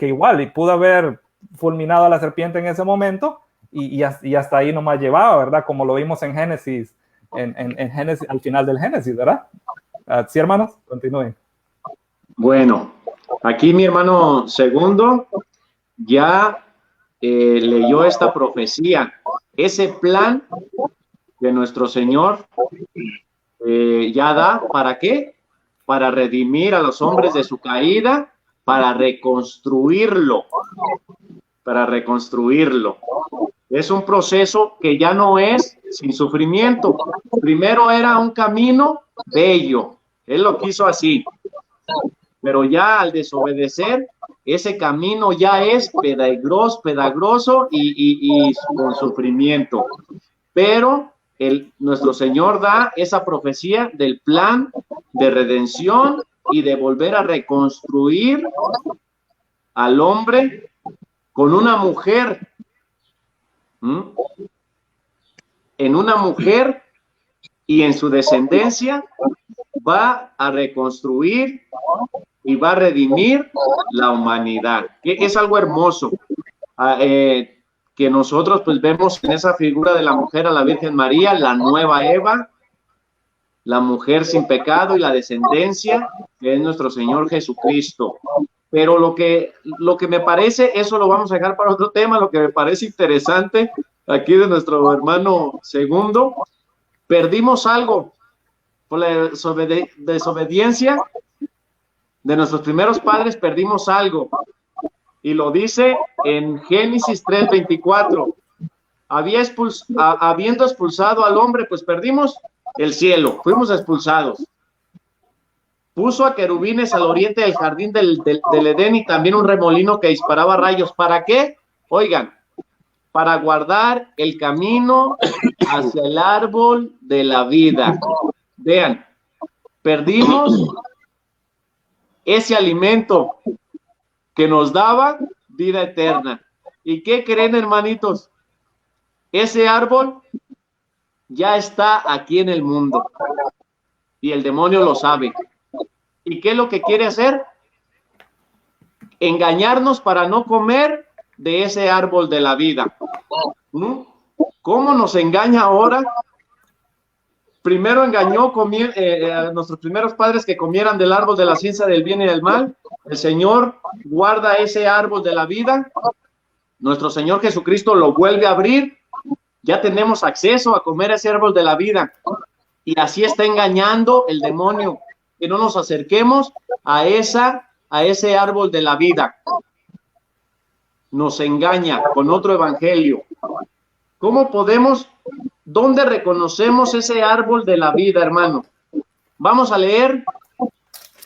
igual, y pudo haber fulminado a la serpiente en ese momento, y hasta ahí nomás llevaba, ¿verdad? Como lo vimos en Génesis, en Génesis, al final del Génesis, ¿verdad? Sí, hermanos, continúen. Bueno, aquí mi hermano Segundo ya leyó esta profecía, ese plan que nuestro Señor ya da, ¿para qué? Para redimir a los hombres de su caída, para reconstruirlo, Es un proceso que ya no es sin sufrimiento. Primero era un camino bello, Él lo quiso así, pero ya al desobedecer, ese camino ya es pedagoso y con sufrimiento. Pero nuestro Señor da esa profecía del plan de redención y de volver a reconstruir al hombre con una mujer, en una mujer y en su descendencia va a reconstruir y va a redimir la humanidad. Que es algo hermoso, que nosotros pues vemos en esa figura de la mujer a la Virgen María, la nueva Eva, la mujer sin pecado y la descendencia, que es nuestro Señor Jesucristo. Pero lo que me parece, eso lo vamos a dejar para otro tema, lo que me parece interesante aquí de nuestro hermano Segundo, perdimos algo por la desobediencia de nuestros primeros padres, perdimos algo. Y lo dice en Génesis 3:24. Habiendo expulsado al hombre, pues perdimos el cielo, fuimos expulsados. Puso a querubines al oriente del jardín del Edén y también un remolino que disparaba rayos. ¿Para qué? Oigan, para guardar el camino hacia el árbol de la vida. Vean, perdimos ese alimento que nos daba vida eterna. ¿Y qué creen, hermanitos? Ese árbol ya está aquí en el mundo y el demonio lo sabe. ¿Y qué es lo que quiere hacer? Engañarnos para no comer de ese árbol de la vida. ¿Cómo nos engaña ahora? Primero engañó a nuestros primeros padres que comieran del árbol de la ciencia del bien y del mal. El Señor guarda ese árbol de la vida. Nuestro Señor Jesucristo lo vuelve a abrir. Ya tenemos acceso a comer ese árbol de la vida. Y así está engañando el demonio, que no nos acerquemos a ese árbol de la vida. Nos engaña con otro evangelio. ¿Cómo podemos, dónde reconocemos ese árbol de la vida, hermano? Vamos a leer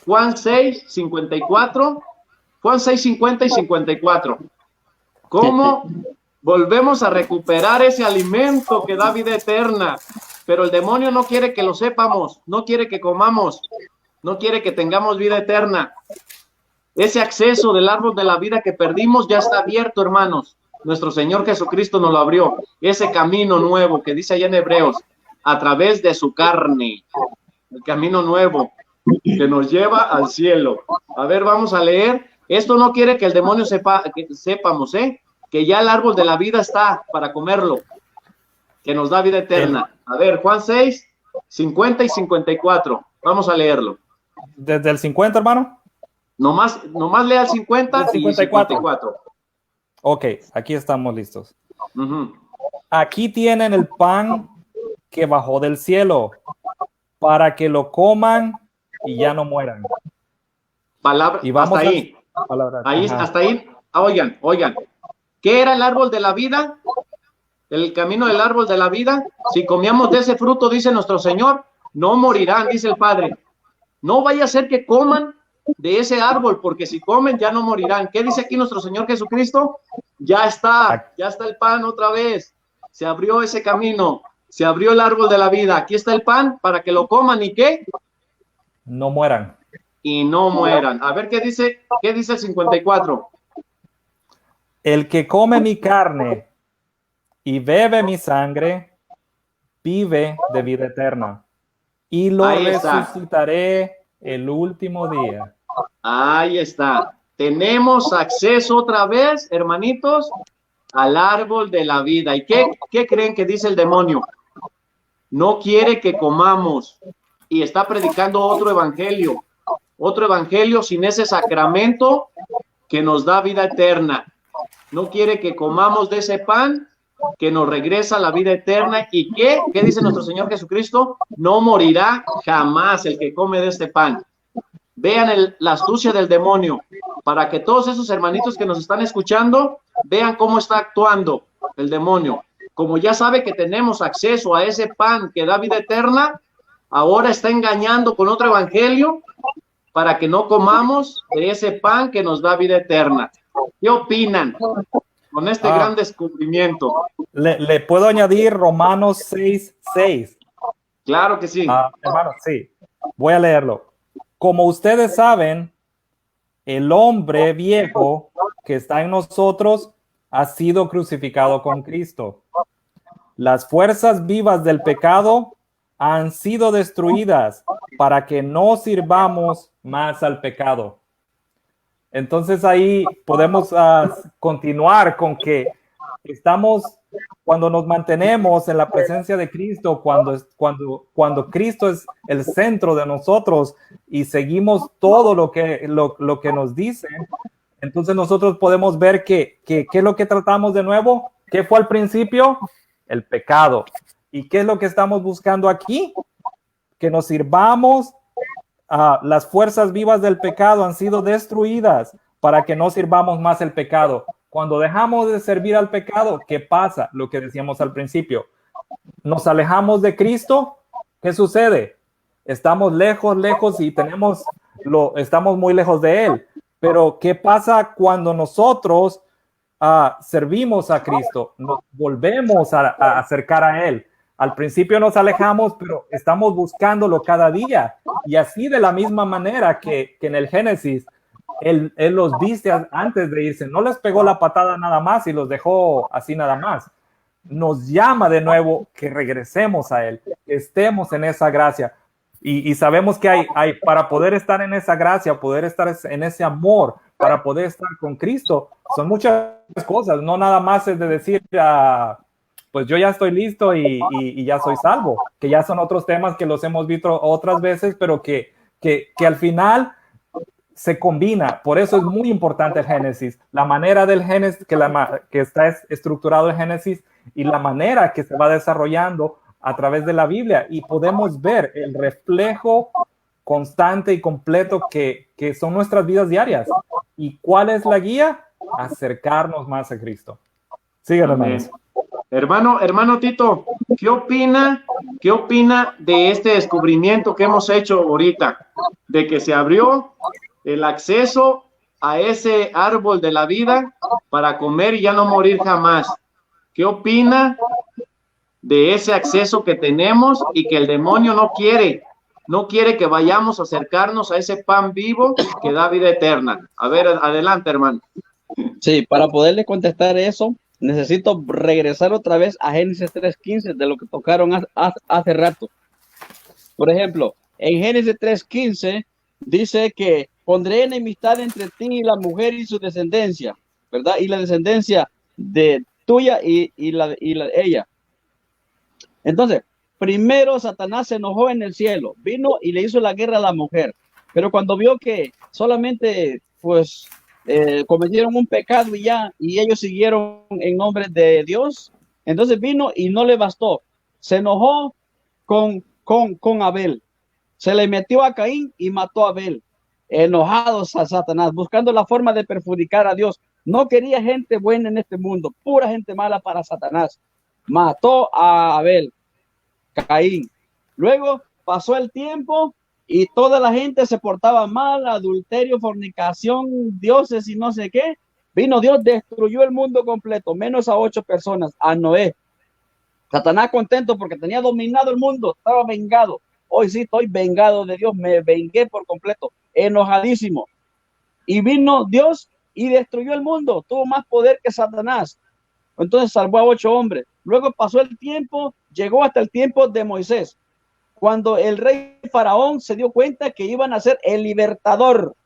Juan 6, 54, Juan 6, 50 y 54. ¿Cómo volvemos a recuperar ese alimento que da vida eterna? Pero el demonio no quiere que lo sepamos, no quiere que comamos, no quiere que tengamos vida eterna. Ese acceso del árbol de la vida que perdimos ya está abierto, hermanos. Nuestro Señor Jesucristo nos lo abrió. Ese camino nuevo que dice allá en Hebreos, a través de su carne. El camino nuevo que nos lleva al cielo. A ver, vamos a leer. Esto no quiere que el demonio sepamos, que ya el árbol de la vida está para comerlo, que nos da vida eterna. A ver, Juan 6, 50 y 54. Vamos a leerlo. ¿Desde el 50, hermano? Nomás lea el 50 y 54. Ok, aquí estamos listos. Aquí tienen el pan que bajó del cielo, para que lo coman y ya no mueran. Y vamos hasta ahí. Hasta ahí. Oigan. ¿Qué era el árbol de la vida? El camino del árbol de la vida. Si comíamos de ese fruto, dice nuestro Señor, no morirán, dice el Padre. No vaya a ser que coman de ese árbol, porque si comen ya no morirán. ¿Qué dice aquí nuestro Señor Jesucristo? Ya está el pan otra vez. Se abrió ese camino, se abrió el árbol de la vida. Aquí está el pan para que lo coman y ¿qué? No mueran. Y no mueran. A ver, ¿qué dice el 54? El que come mi carne y bebe mi sangre, vive de vida eterna, y lo resucitaré el último día. Ahí está. Tenemos acceso otra vez, hermanitos, al árbol de la vida. ¿Y qué creen que dice el demonio? No quiere que comamos y está predicando otro evangelio sin ese sacramento que nos da vida eterna. No quiere que comamos de ese pan que nos regresa a la vida eterna. ¿Y qué dice nuestro Señor Jesucristo? No morirá jamás el que come de este pan. Vean la astucia del demonio, para que todos esos hermanitos que nos están escuchando vean cómo está actuando el demonio. Como ya sabe que tenemos acceso a ese pan que da vida eterna, ahora está engañando con otro evangelio para que no comamos de ese pan que nos da vida eterna. ¿Qué opinan con este gran descubrimiento? ¿Le puedo añadir Romanos 6:6? Claro que sí. Hermano, sí. Voy a leerlo. Como ustedes saben, el hombre viejo que está en nosotros ha sido crucificado con Cristo. Las fuerzas vivas del pecado han sido destruidas para que no sirvamos más al pecado. Entonces ahí podemos continuar con que cuando nos mantenemos en la presencia de Cristo, cuando Cristo es el centro de nosotros y seguimos todo lo que nos dice, entonces nosotros podemos ver ¿qué es lo que tratamos de nuevo? ¿Qué fue al principio? El pecado. ¿Y qué es lo que estamos buscando aquí? Que nos sirvamos. Las fuerzas vivas del pecado han sido destruidas para que no sirvamos más el pecado. Cuando dejamos de servir al pecado, ¿qué pasa? Lo que decíamos al principio. Nos alejamos de Cristo. ¿Qué sucede? Estamos lejos y estamos muy lejos de Él. Pero ¿qué pasa cuando nosotros servimos a Cristo? Nos volvemos a acercar a Él. Al principio nos alejamos, pero estamos buscándolo cada día. Y así de la misma manera que en el Génesis, él los viste antes de irse. No les pegó la patada nada más y los dejó así nada más. Nos llama de nuevo que regresemos a Él, que estemos en esa gracia. Y sabemos que hay para poder estar en esa gracia, poder estar en ese amor, para poder estar con Cristo, son muchas cosas. No nada más es de decir, pues yo ya estoy listo y ya soy salvo, que ya son otros temas que los hemos visto otras veces, pero que al final se combina. Por eso es muy importante el Génesis, la manera del Génesis, que está estructurado el Génesis y la manera que se va desarrollando a través de la Biblia, y podemos ver el reflejo constante y completo que son nuestras vidas diarias. ¿Y cuál es la guía? Acercarnos más a Cristo. Síganos, hermanos. Hermano Tito, ¿qué opina de este descubrimiento que hemos hecho ahorita? De que se abrió el acceso a ese árbol de la vida para comer y ya no morir jamás. ¿Qué opina de ese acceso que tenemos y que el demonio no quiere que vayamos a acercarnos a ese pan vivo que da vida eterna? A ver, adelante, hermano. Sí, para poderle contestar eso, necesito regresar otra vez a Génesis 3:15, de lo que tocaron hace rato. Por ejemplo, en Génesis 3:15 dice que pondré enemistad entre ti y la mujer y su descendencia, ¿verdad? Y la descendencia de tuya y ella. Entonces, primero Satanás se enojó en el cielo, vino y le hizo la guerra a la mujer, pero cuando vio que solamente pues cometieron un pecado y ellos siguieron en nombre de Dios, entonces vino y no le bastó, se enojó con Abel, se le metió a Caín y mató a Abel, enojados a Satanás, buscando la forma de perjudicar a Dios. No quería gente buena en este mundo, pura gente mala para Satanás. Mató a Abel, Caín. Luego pasó el tiempo y toda la gente se portaba mal, adulterio, fornicación, dioses y no sé qué. Vino Dios, destruyó el mundo completo, menos a 8 personas, a Noé. Satanás contento porque tenía dominado el mundo, estaba vengado. Hoy sí estoy vengado de Dios, me vengué por completo, enojadísimo. Y vino Dios y destruyó el mundo, tuvo más poder que Satanás. Entonces salvó a 8 hombres. Luego pasó el tiempo, llegó hasta el tiempo de Moisés, cuando el rey Faraón se dio cuenta que iban a ser el libertador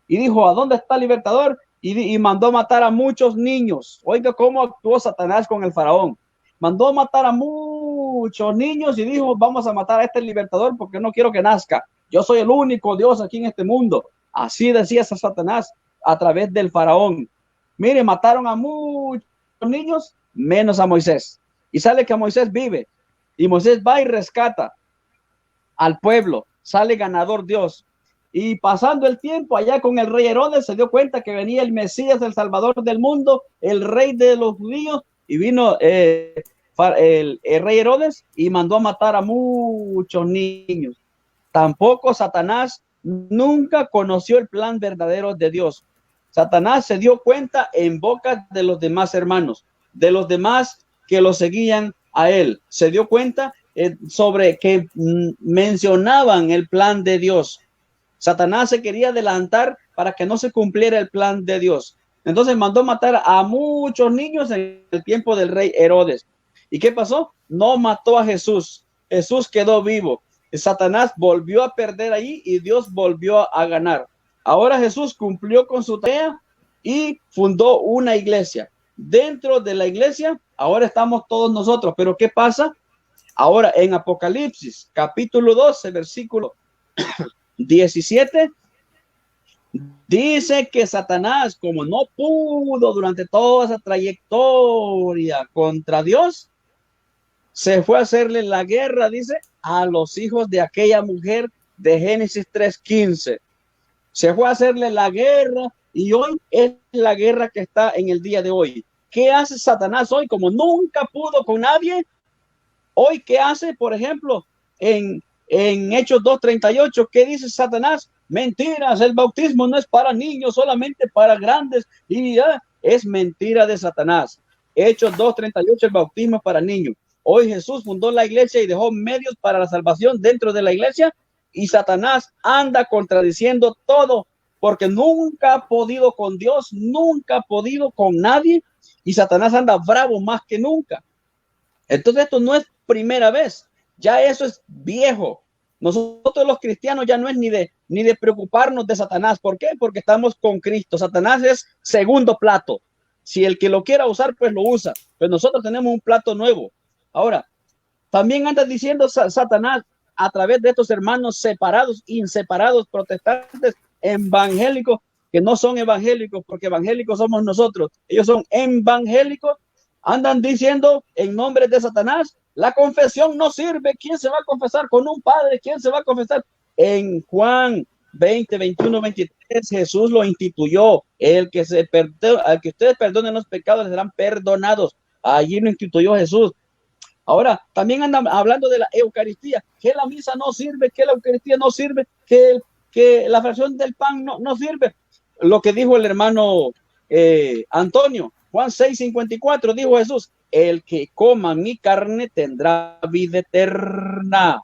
y dijo, ¿a dónde está el libertador? Y mandó matar a muchos niños. Oiga cómo actuó Satanás con el Faraón. Mandó matar a muchos niños y dijo, vamos a matar a este libertador porque no quiero que nazca. Yo soy el único Dios aquí en este mundo. Así decía Satanás a través del Faraón. Mire, mataron a muchos niños, menos a Moisés. Y sale que Moisés vive. Y Moisés va y rescata al pueblo. Sale ganador Dios. Y pasando el tiempo allá con el rey Herodes, se dio cuenta que venía el Mesías, el Salvador del mundo, el rey de los judíos. Y vino el rey Herodes y mandó a matar a muchos niños. Tampoco Satanás nunca conoció el plan verdadero de Dios. Satanás se dio cuenta en boca de los demás hermanos, de los demás que lo seguían a él. Se dio cuenta sobre que mencionaban el plan de Dios. Satanás se quería adelantar para que no se cumpliera el plan de Dios. Entonces mandó matar a muchos niños en el tiempo del rey Herodes. ¿Y qué pasó? No mató a Jesús. Jesús quedó vivo. Satanás volvió a perder ahí y Dios volvió a ganar. Ahora Jesús cumplió con su tarea y fundó una iglesia. Dentro de la iglesia, ahora estamos todos nosotros. Pero ¿qué pasa? Ahora en Apocalipsis, capítulo 12, versículo 17, dice que Satanás, como no pudo durante toda esa trayectoria contra Dios, se fue a hacerle la guerra, dice, a los hijos de aquella mujer de Génesis 3:15. Se fue a hacerle la guerra y hoy es la guerra que está en el día de hoy. ¿Qué hace Satanás hoy? Como nunca pudo con nadie, hoy ¿qué hace? Por ejemplo, en Hechos 2:38, ¿qué dice Satanás? Mentiras, el bautismo no es para niños, solamente para grandes, y es mentira de Satanás. Hechos 2:38, el bautismo es para niños. Hoy Jesús fundó la iglesia y dejó medios para la salvación dentro de la iglesia, y Satanás anda contradiciendo todo, porque nunca ha podido con Dios, nunca ha podido con nadie, y Satanás anda bravo más que nunca. Entonces esto no es primera vez, ya eso es viejo. Nosotros los cristianos ya no es ni de preocuparnos de Satanás. ¿Por qué? Porque estamos con Cristo. Satanás es segundo plato. Si el que lo quiera usar, pues lo usa. Pero nosotros tenemos un plato nuevo. Ahora, también anda diciendo Satanás a través de estos hermanos separados, inseparados, protestantes, evangélicos, que no son evangélicos, porque evangélicos somos nosotros. Ellos son evangélicos. Andan diciendo en nombre de Satanás, la confesión no sirve. ¿Quién se va a confesar con un padre? ¿Quién se va a confesar? En Juan 20, 21, 23, Jesús lo instituyó. Al que ustedes perdonen los pecados, les serán perdonados. Allí lo instituyó Jesús. Ahora, también andan hablando de la Eucaristía, que la misa no sirve, que la Eucaristía no sirve, que la fracción del pan no sirve. Lo que dijo el hermano Antonio, Juan 6:54, dijo Jesús, el que coma mi carne tendrá vida eterna.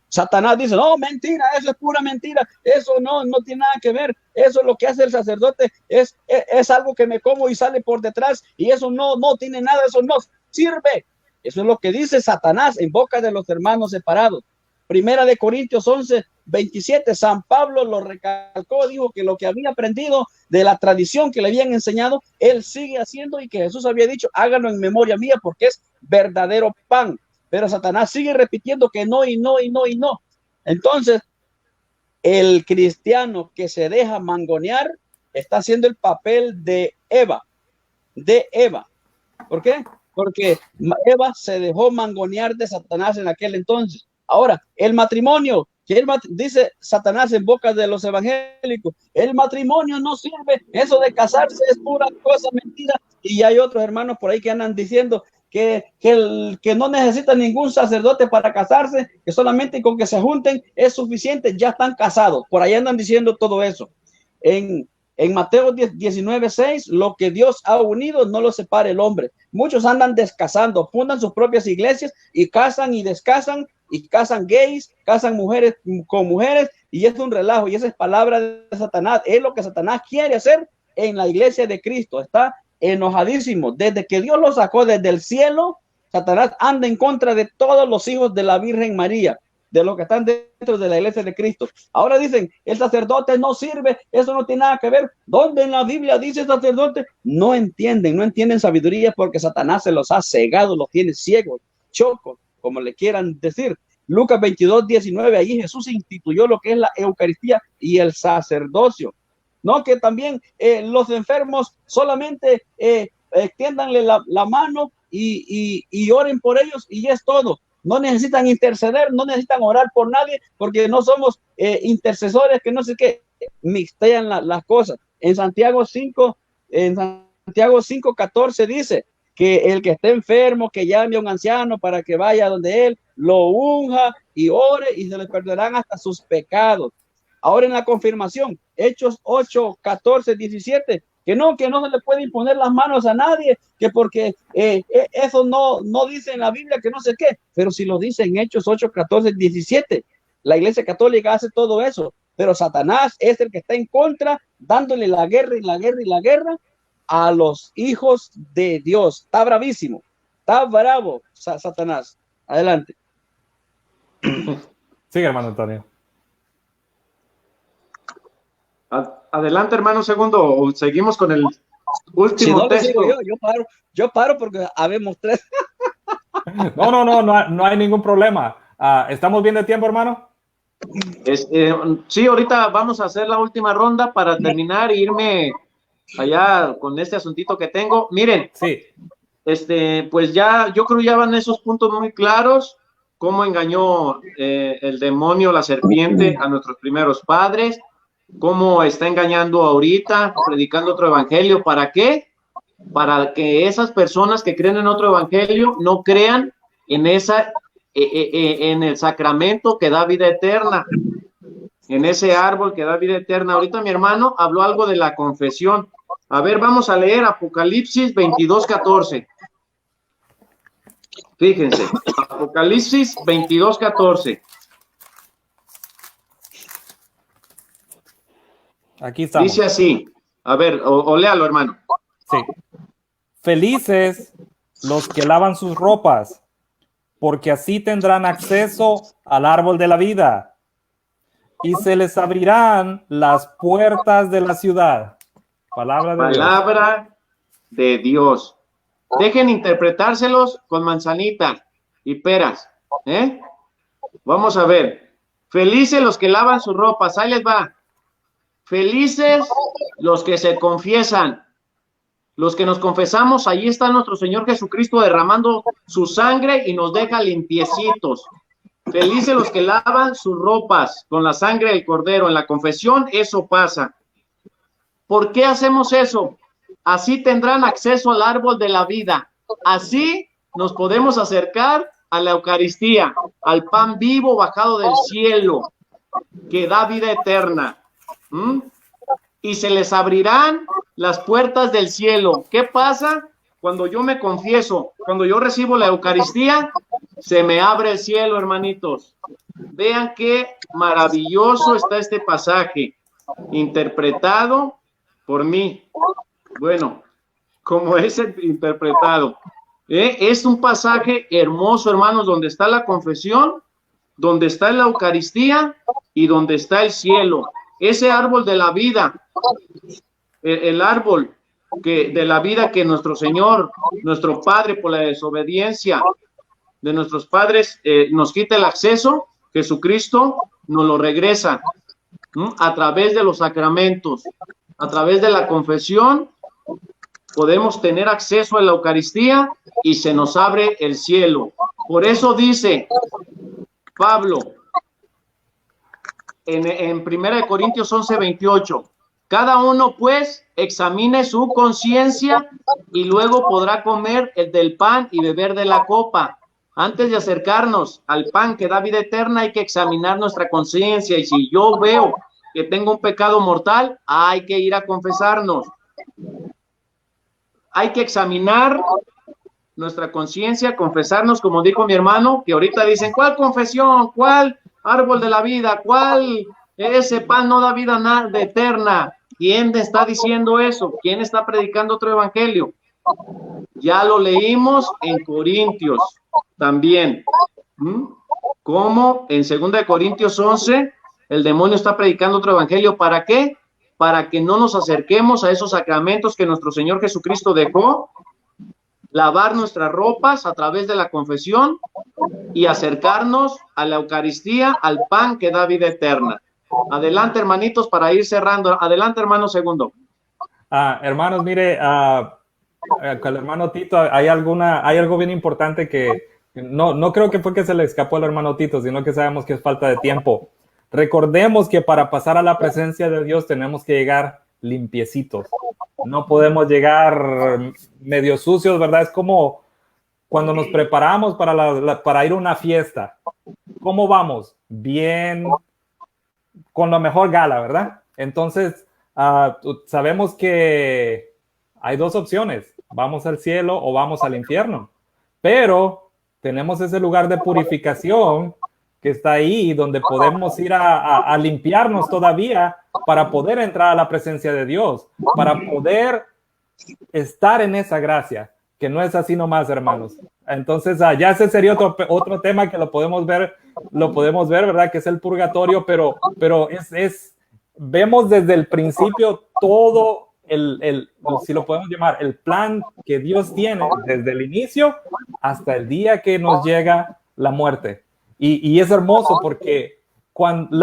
Satanás dice, no, mentira, eso es pura mentira, eso no tiene nada que ver, eso es lo que hace el sacerdote, es algo que me como y sale por detrás, y eso no tiene nada, eso no sirve. Eso es lo que dice Satanás en boca de los hermanos separados. Primera de Corintios 11:27, San Pablo lo recalcó, dijo que lo que había aprendido de la tradición que le habían enseñado, él sigue haciendo, y que Jesús había dicho, háganlo en memoria mía, porque es verdadero pan. Pero Satanás sigue repitiendo que no, y no. Entonces, el cristiano que se deja mangonear está haciendo el papel de Eva. ¿Por qué? Porque Eva se dejó mangonear de Satanás en aquel entonces. Ahora, el matrimonio, dice Satanás en boca de los evangélicos, el matrimonio no sirve, eso de casarse es pura cosa, mentira. Y hay otros hermanos por ahí que andan diciendo que no necesitan ningún sacerdote para casarse, que solamente con que se junten es suficiente, ya están casados. Por ahí andan diciendo todo eso. En Mateo 19:6, lo que Dios ha unido no lo separa el hombre. Muchos andan descasando, fundan sus propias iglesias y casan y descasan, y casan gays, casan mujeres con mujeres, y es un relajo, y esa es palabra de Satanás. Es lo que Satanás quiere hacer en la iglesia de Cristo. Está enojadísimo. Desde que Dios lo sacó desde el cielo, Satanás anda en contra de todos los hijos de la Virgen María, de los que están dentro de la iglesia de Cristo. Ahora dicen, el sacerdote no sirve, eso no tiene nada que ver. ¿Dónde en la Biblia dice sacerdote? No entienden sabiduría, porque Satanás se los ha cegado, los tiene ciegos, chocos, como le quieran decir. Lucas 22:19, allí Jesús instituyó lo que es la Eucaristía y el sacerdocio. No, que también los enfermos solamente extiéndanle la mano y oren por ellos, y es todo. No necesitan interceder, no necesitan orar por nadie, porque no somos intercesores, que no sé qué, mixtean las cosas. En Santiago 5:14 dice que el que esté enfermo, que llame a un anciano para que vaya donde él, lo unja y ore, y se le perdonarán hasta sus pecados. Ahora en la confirmación, Hechos 8:14-17, que no se le puede imponer las manos a nadie, que porque eso no dice en la Biblia, que no sé qué, pero si lo dice en Hechos 8:14-17, la Iglesia Católica hace todo eso, pero Satanás es el que está en contra, dándole la guerra y la guerra y la guerra, a los hijos de Dios. Está bravísimo, está bravo, Satanás. Adelante. Sigue, hermano Antonio. Adelante, hermano segundo, o seguimos con el último si no texto. Yo paro porque habemos tres. No hay ningún problema. ¿Estamos bien de tiempo, hermano? Sí, ahorita vamos a hacer la última ronda para terminar e irme allá con este asuntito que tengo. Miren, sí. Pues ya, yo creo ya van esos puntos muy claros, cómo engañó el demonio, la serpiente, a nuestros primeros padres, cómo está engañando ahorita, predicando otro evangelio. ¿Para qué? Para que esas personas que creen en otro evangelio no crean en en el sacramento que da vida eterna, en ese árbol que da vida eterna. Ahorita mi hermano habló algo de la confesión. A ver, vamos a leer Apocalipsis 22:14. Fíjense, Apocalipsis 22:14. Aquí estamos. Dice así, a ver, o léalo, hermano. Sí. Felices los que lavan sus ropas, porque así tendrán acceso al árbol de la vida, y se les abrirán las puertas de la ciudad. Palabra de Dios. Dejen interpretárselos con manzanita y peras. Vamos a ver. Felices los que lavan sus ropas. Ahí les va. Felices los que se confiesan. Los que nos confesamos, ahí está nuestro Señor Jesucristo derramando su sangre y nos deja limpiecitos. Felices los que lavan sus ropas con la sangre del Cordero. En la confesión eso pasa. ¿Por qué hacemos eso? Así tendrán acceso al árbol de la vida. Así nos podemos acercar a la Eucaristía, al pan vivo bajado del cielo, que da vida eterna. Y se les abrirán las puertas del cielo. ¿Qué pasa? Cuando yo me confieso, cuando yo recibo la Eucaristía, se me abre el cielo, hermanitos. Vean qué maravilloso está este pasaje, interpretado por mí. Bueno, como es interpretado. Es un pasaje hermoso, hermanos, donde está la confesión, donde está la Eucaristía y donde está el cielo. Ese árbol de la vida, el árbol de la vida que nuestro Señor, nuestro Padre, por la desobediencia de nuestros padres, nos quita el acceso, Jesucristo nos lo regresa a través de los sacramentos, a través de la confesión. Podemos tener acceso a la Eucaristía y se nos abre el cielo. Por eso dice Pablo en 1 Corintios 11:28, cada uno pues examine su conciencia y luego podrá comer del pan y beber de la copa. Antes de acercarnos al pan que da vida eterna hay que examinar nuestra conciencia, y si yo veo que tengo un pecado mortal, hay que ir a confesarnos. Hay que examinar nuestra conciencia, confesarnos, como dijo mi hermano, que ahorita dicen, ¿cuál confesión? ¿Cuál árbol de la vida? ¿Cuál ese pan no da vida eterna? ¿Quién está diciendo eso? ¿Quién está predicando otro evangelio? Ya lo leímos en Corintios también. Como en 2 Corintios 11, el demonio está predicando otro evangelio. ¿Para qué? Para que no nos acerquemos a esos sacramentos que nuestro Señor Jesucristo dejó, lavar nuestras ropas a través de la confesión y acercarnos a la Eucaristía, al pan que da vida eterna. Adelante, hermanitos, para ir cerrando. Adelante, hermano segundo. Hermanos, mire, con el hermano Tito hay algo bien importante que no creo que fue que se le escapó al hermano Tito, sino que sabemos que es falta de tiempo. Recordemos que para pasar a la presencia de Dios tenemos que llegar limpiecitos. No podemos llegar medio sucios, ¿verdad? Es como cuando nos preparamos para ir a una fiesta. ¿Cómo vamos? Bien, con la mejor gala, ¿verdad? Entonces, sabemos que hay dos opciones. Vamos al cielo o vamos al infierno. Pero tenemos ese lugar de purificación que está ahí, donde podemos ir a limpiarnos todavía para poder entrar a la presencia de Dios, para poder estar en esa gracia, que no es así nomás, hermanos. Entonces, ya ese sería otro tema que lo podemos ver, ¿verdad? Que es el purgatorio, pero vemos desde el principio todo si lo podemos llamar, el plan que Dios tiene desde el inicio hasta el día que nos llega la muerte. Y es hermoso porque cuando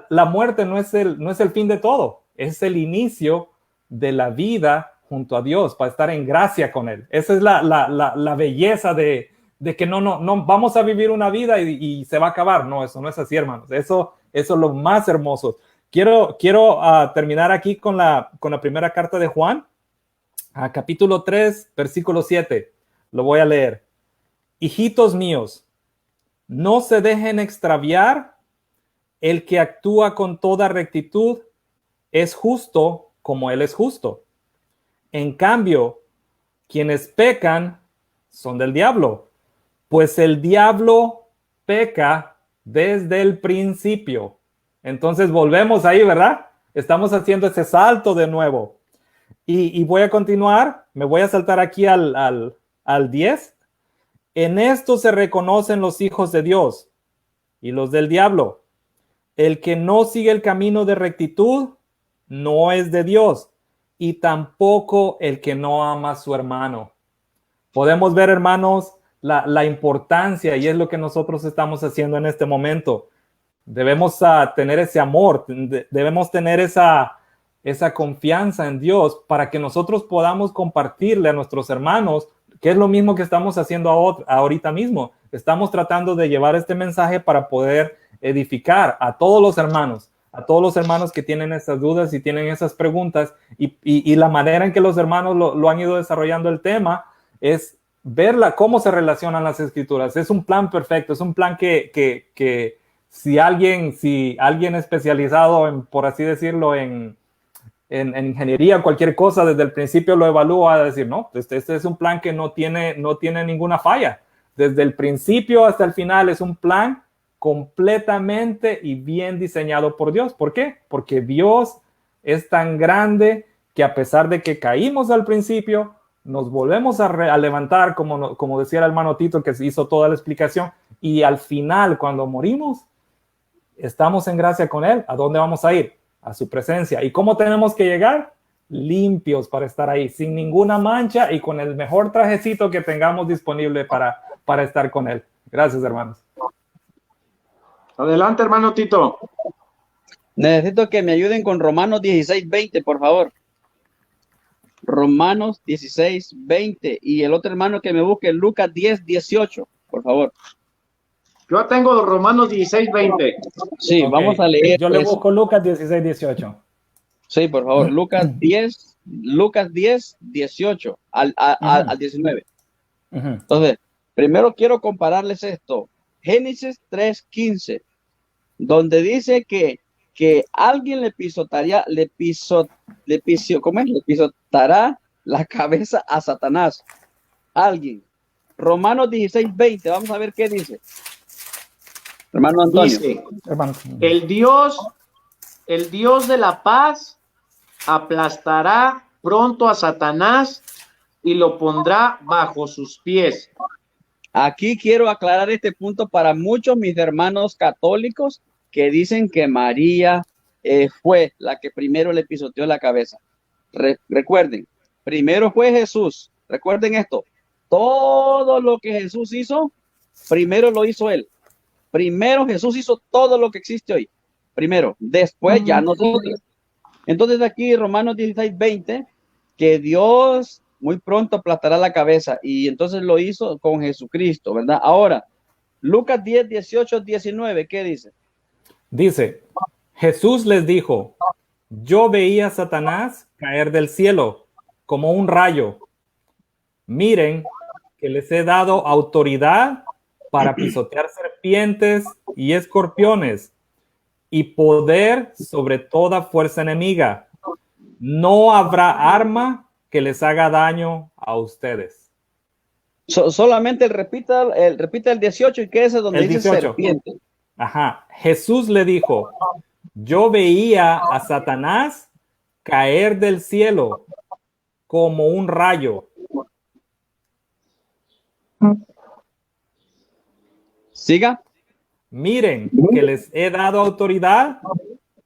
la muerte no es el fin de todo, es el inicio de la vida junto a Dios, para estar en gracia con Él. Esa es la belleza de que no vamos a vivir una vida y se va a acabar. No, eso no es así, hermanos. Eso es lo más hermoso. Quiero terminar aquí con la primera carta de Juan, capítulo 3, versículo 7. Lo voy a leer. Hijitos míos, no se dejen extraviar. El que actúa con toda rectitud es justo como Él es justo. En cambio, quienes pecan son del diablo, pues el diablo peca desde el principio. Entonces volvemos ahí, ¿verdad? Estamos haciendo ese salto de nuevo. Y voy a continuar, me voy a saltar aquí al 10. En esto se reconocen los hijos de Dios y los del diablo. El que no sigue el camino de rectitud no es de Dios, y tampoco el que no ama a su hermano. Podemos ver, hermanos, la importancia, y es lo que nosotros estamos haciendo en este momento. Debemos tener ese amor, debemos tener esa confianza en Dios para que nosotros podamos compartirle a nuestros hermanos, que es lo mismo que estamos haciendo ahorita mismo. Estamos tratando de llevar este mensaje para poder edificar a todos los hermanos que tienen esas dudas y tienen esas preguntas, y la manera en que los hermanos lo han ido desarrollando el tema es verla, cómo se relacionan las escrituras. Es un plan perfecto, es un plan que si alguien especializado en, por así decirlo, en ingeniería, cualquier cosa, desde el principio lo evalúa a decir, no, este es un plan que no tiene ninguna falla. Desde el principio hasta el final es un plan completamente y bien diseñado por Dios. ¿Por qué? Porque Dios es tan grande que a pesar de que caímos al principio, nos volvemos a levantar, como decía el hermano Tito, que hizo toda la explicación, y al final, cuando morimos, estamos en gracia con Él. ¿A dónde vamos a ir? A su presencia. ¿Y cómo tenemos que llegar? Limpios para estar ahí, sin ninguna mancha y con el mejor trajecito que tengamos disponible para estar con Él. Gracias, hermanos. Adelante, hermano Tito. Necesito que me ayuden con Romanos 16:20, por favor. Romanos 16:20. Y el otro hermano que me busque Lucas 10:18, por favor. Yo tengo Romanos 16:20. Sí, okay. Vamos a leer. Yo le busco Lucas 16:18. Sí, por favor. Lucas 10:18 al 19. Entonces, primero quiero compararles esto. Génesis 3:15, donde dice que alguien le pisotará la cabeza a Satanás. Alguien. Romanos 16:20, vamos a ver qué dice. Hermano Antonio. Dice, el Dios de la paz aplastará pronto a Satanás y lo pondrá bajo sus pies. Aquí quiero aclarar este punto para muchos mis hermanos católicos que dicen que María fue la que primero le pisoteó la cabeza. Recuerden, primero fue Jesús. Recuerden esto. Todo lo que Jesús hizo, primero lo hizo Él. Primero Jesús hizo todo lo que existe hoy. Primero, después ya nosotros. Entonces aquí Romanos 16:20, que Dios muy pronto aplastará la cabeza, y entonces lo hizo con Jesucristo, ¿verdad? Ahora, Lucas 10:18-19, ¿qué dice? Dice, Jesús les dijo, yo veía a Satanás caer del cielo como un rayo. Miren que les he dado autoridad para pisotear serpientes y escorpiones y poder sobre toda fuerza enemiga. No habrá arma que les haga daño a ustedes. Solamente repita el 18 y que es donde dice 18. Serpiente. Ajá. Jesús le dijo, yo veía a Satanás caer del cielo como un rayo. Siga. Miren que les he dado autoridad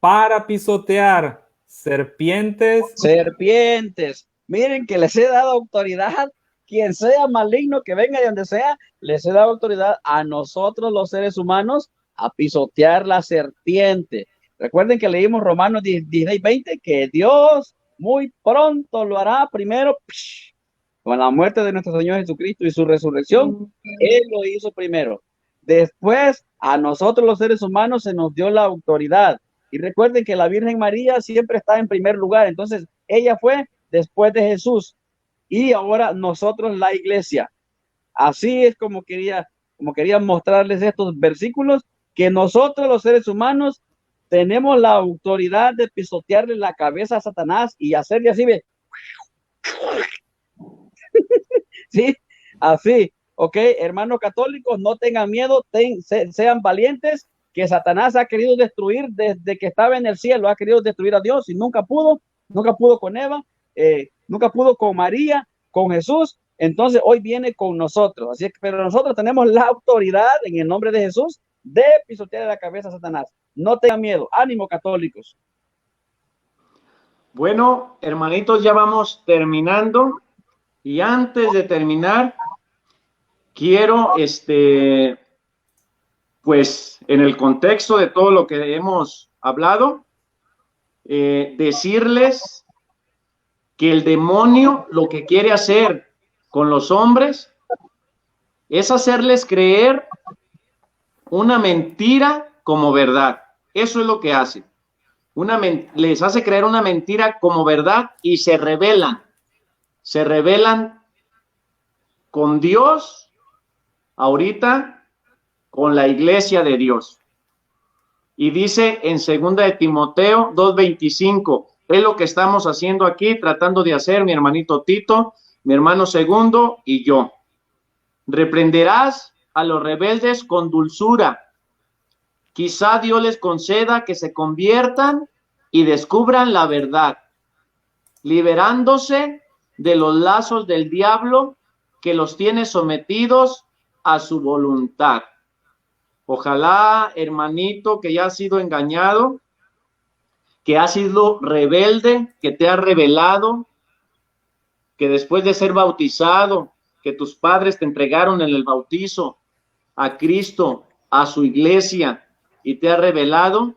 para pisotear serpientes. Serpientes. Miren que les he dado autoridad. Quien sea maligno, que venga de donde sea, les he dado autoridad a nosotros los seres humanos a pisotear la serpiente. Recuerden que leímos Romanos 16:20, que Dios muy pronto lo hará primero con la muerte de nuestro Señor Jesucristo y su resurrección. Él lo hizo primero. Después, a nosotros los seres humanos se nos dio la autoridad. Y recuerden que la Virgen María siempre está en primer lugar. Entonces, ella fue después de Jesús. Y ahora nosotros, la iglesia. Así es como quería mostrarles estos versículos, que nosotros los seres humanos tenemos la autoridad de pisotearle la cabeza a Satanás y hacerle así, ¿ve? Sí, así. Ok, hermanos católicos, no tengan miedo, sean valientes, que Satanás ha querido destruir desde que estaba en el cielo, ha querido destruir a Dios y nunca pudo con Eva, nunca pudo con María, con Jesús. Entonces hoy viene con nosotros. Así que, pero nosotros tenemos la autoridad en el nombre de Jesús de pisotear la cabeza a Satanás. No tengan miedo. Ánimo, católicos. Bueno, hermanitos, ya vamos terminando. Y antes de terminar, quiero, pues, en el contexto de todo lo que hemos hablado, decirles que el demonio lo que quiere hacer con los hombres es hacerles creer una mentira como verdad. Eso es lo que hace. Les hace creer una mentira como verdad y se rebelan con Dios, ahorita con la iglesia de Dios. Y dice en 2 de Timoteo 2:25, es lo que estamos haciendo aquí, tratando de hacer mi hermanito Tito, mi hermano Segundo y yo. Reprenderás a los rebeldes con dulzura. Quizá Dios les conceda que se conviertan y descubran la verdad, liberándose de los lazos del diablo que los tiene sometidos a su voluntad. Ojalá, hermanito, que ya has sido engañado, que has sido rebelde, que te has rebelado, que después de ser bautizado, que tus padres te entregaron en el bautizo a Cristo, a su iglesia, y te has rebelado,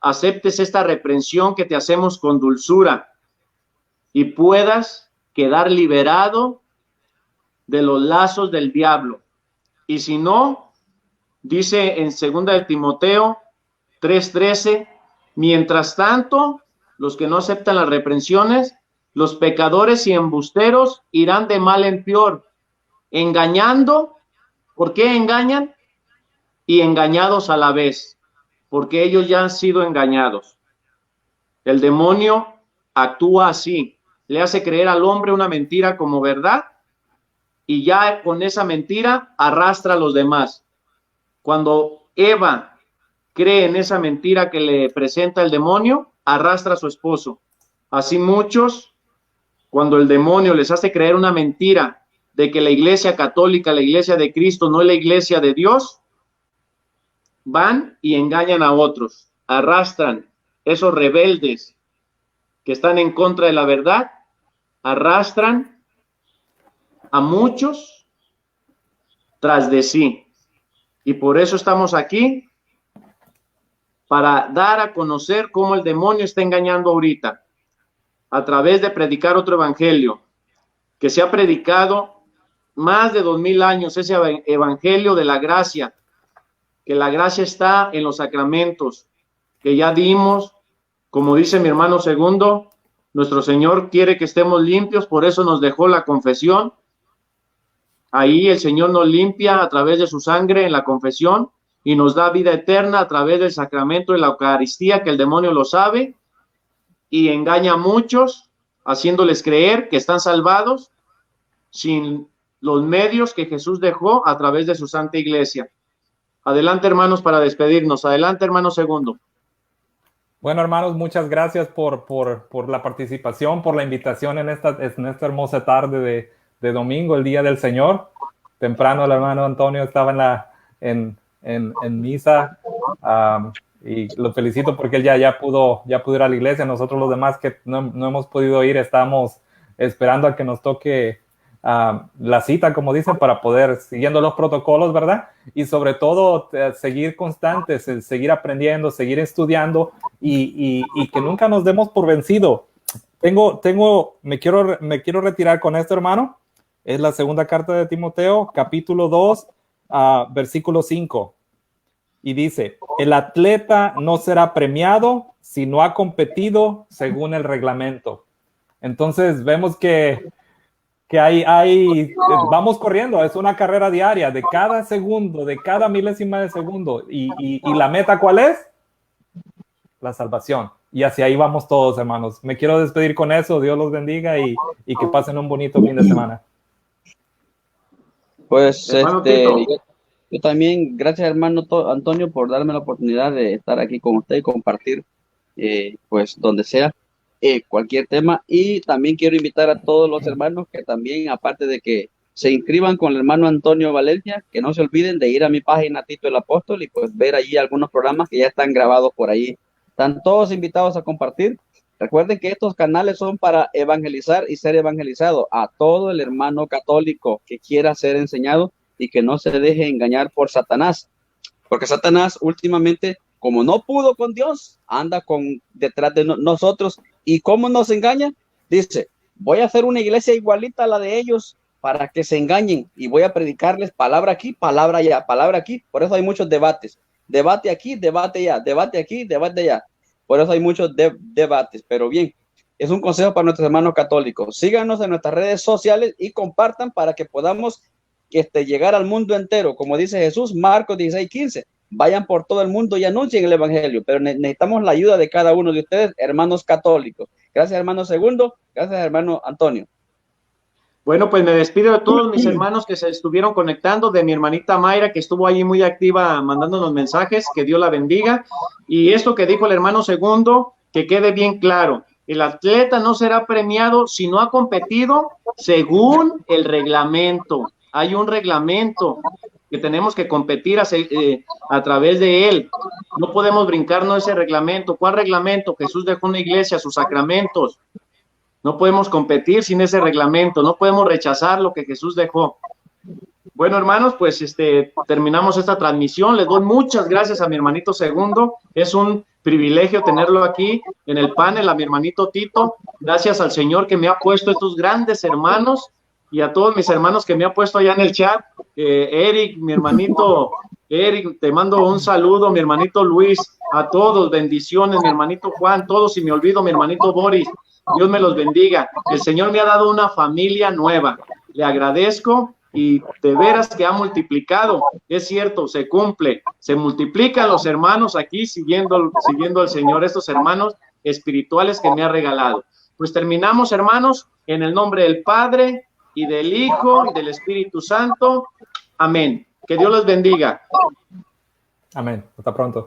aceptes esta reprensión que te hacemos con dulzura y puedas quedar liberado de los lazos del diablo. Y si no, dice en 2 de Timoteo 3:13, mientras tanto, los que no aceptan las reprensiones, los pecadores y embusteros irán de mal en peor, engañando. ¿Por qué engañan? Y engañados a la vez, porque ellos ya han sido engañados. El demonio actúa así, le hace creer al hombre una mentira como verdad y ya con esa mentira arrastra a los demás. Cuando Eva cree en esa mentira que le presenta el demonio, arrastra a su esposo. Así muchos, cuando el demonio les hace creer una mentira de que la iglesia católica, la iglesia de Cristo, no es la iglesia de Dios, van y engañan a otros, arrastran esos rebeldes que están en contra de la verdad, arrastran a muchos tras de sí. Y por eso estamos aquí, para dar a conocer cómo el demonio está engañando ahorita, a través de predicar otro evangelio, que se ha predicado más de 2000 años, ese evangelio de la gracia, que la gracia está en los sacramentos, que ya dimos, como dice mi hermano Segundo, nuestro Señor quiere que estemos limpios, por eso nos dejó la confesión. Ahí el Señor nos limpia a través de su sangre en la confesión y nos da vida eterna a través del sacramento de la Eucaristía, que el demonio lo sabe y engaña a muchos, haciéndoles creer que están salvados sin los medios que Jesús dejó a través de su Santa Iglesia. Adelante, hermanos, para despedirnos. Adelante, hermano Segundo. Bueno, hermanos, muchas gracias por la participación, por la invitación en esta hermosa tarde de domingo, el Día del Señor. Temprano el hermano Antonio estaba en misa, y lo felicito porque él ya pudo ir a la iglesia. Nosotros los demás que no hemos podido ir, estamos esperando a que nos toque la cita, como dicen, para poder, siguiendo los protocolos, ¿verdad? Y sobre todo seguir constantes, seguir aprendiendo, seguir estudiando y que nunca nos demos por vencido. Me quiero retirar con esto, hermano. Es la segunda carta de Timoteo, capítulo 2, versículo 5. Y dice, el atleta no será premiado si no ha competido según el reglamento. Entonces vemos que vamos corriendo, es una carrera diaria de cada segundo, de cada milésima de segundo. Y la meta, ¿cuál es? La salvación. Y hacia ahí vamos todos, hermanos. Me quiero despedir con eso. Dios los bendiga y que pasen un bonito fin de semana. Pues yo también, gracias hermano Antonio por darme la oportunidad de estar aquí con usted y compartir, pues donde sea, cualquier tema. Y también quiero invitar a todos los hermanos que también, aparte de que se inscriban con el hermano Antonio Valencia, que no se olviden de ir a mi página Tito el Apóstol y pues ver allí algunos programas que ya están grabados por ahí. Están todos invitados a compartir. Recuerden que estos canales son para evangelizar y ser evangelizado a todo el hermano católico que quiera ser enseñado y que no se deje engañar por Satanás. Porque Satanás últimamente, como no pudo con Dios, anda detrás de nosotros. ¿Y cómo nos engaña? Dice, voy a hacer una iglesia igualita a la de ellos para que se engañen y voy a predicarles palabra aquí, palabra allá, palabra aquí. Por eso hay muchos debates. Debate aquí, debate allá, debate aquí, debate allá. Por eso hay muchos debates. Pero bien, es un consejo para nuestros hermanos católicos. Síganos en nuestras redes sociales y compartan para que podamos llegar al mundo entero. Como dice Jesús, Marcos 16:15. Vayan por todo el mundo y anuncien el evangelio, pero necesitamos la ayuda de cada uno de ustedes, hermanos católicos. Gracias, hermano Segundo. Gracias, hermano Antonio. Bueno, pues me despido de todos mis hermanos que se estuvieron conectando, de mi hermanita Mayra, que estuvo allí muy activa mandándonos mensajes, que Dios la bendiga. Y esto que dijo el hermano Segundo, que quede bien claro, el atleta no será premiado si no ha competido según el reglamento. Hay un reglamento que tenemos que competir a través de él. No podemos brincarnos ese reglamento. ¿Cuál reglamento? Jesús dejó una iglesia, sus sacramentos. No podemos competir sin ese reglamento, no podemos rechazar lo que Jesús dejó. Bueno, hermanos, pues terminamos esta transmisión. Les doy muchas gracias a mi hermanito Segundo. Es un privilegio tenerlo aquí en el panel, a mi hermanito Tito. Gracias al Señor que me ha puesto estos grandes hermanos y a todos mis hermanos que me ha puesto allá en el chat. Eric, mi hermanito Eric, te mando un saludo, mi hermanito Luis, a todos, bendiciones, mi hermanito Juan, todos, si me olvido, mi hermanito Boris. Dios me los bendiga. El Señor me ha dado una familia nueva. Le agradezco y de veras que ha multiplicado. Es cierto, se cumple. Se multiplican los hermanos aquí siguiendo al Señor, estos hermanos espirituales que me ha regalado. Pues terminamos, hermanos, en el nombre del Padre y del Hijo y del Espíritu Santo. Amén. Que Dios los bendiga. Amén. Hasta pronto.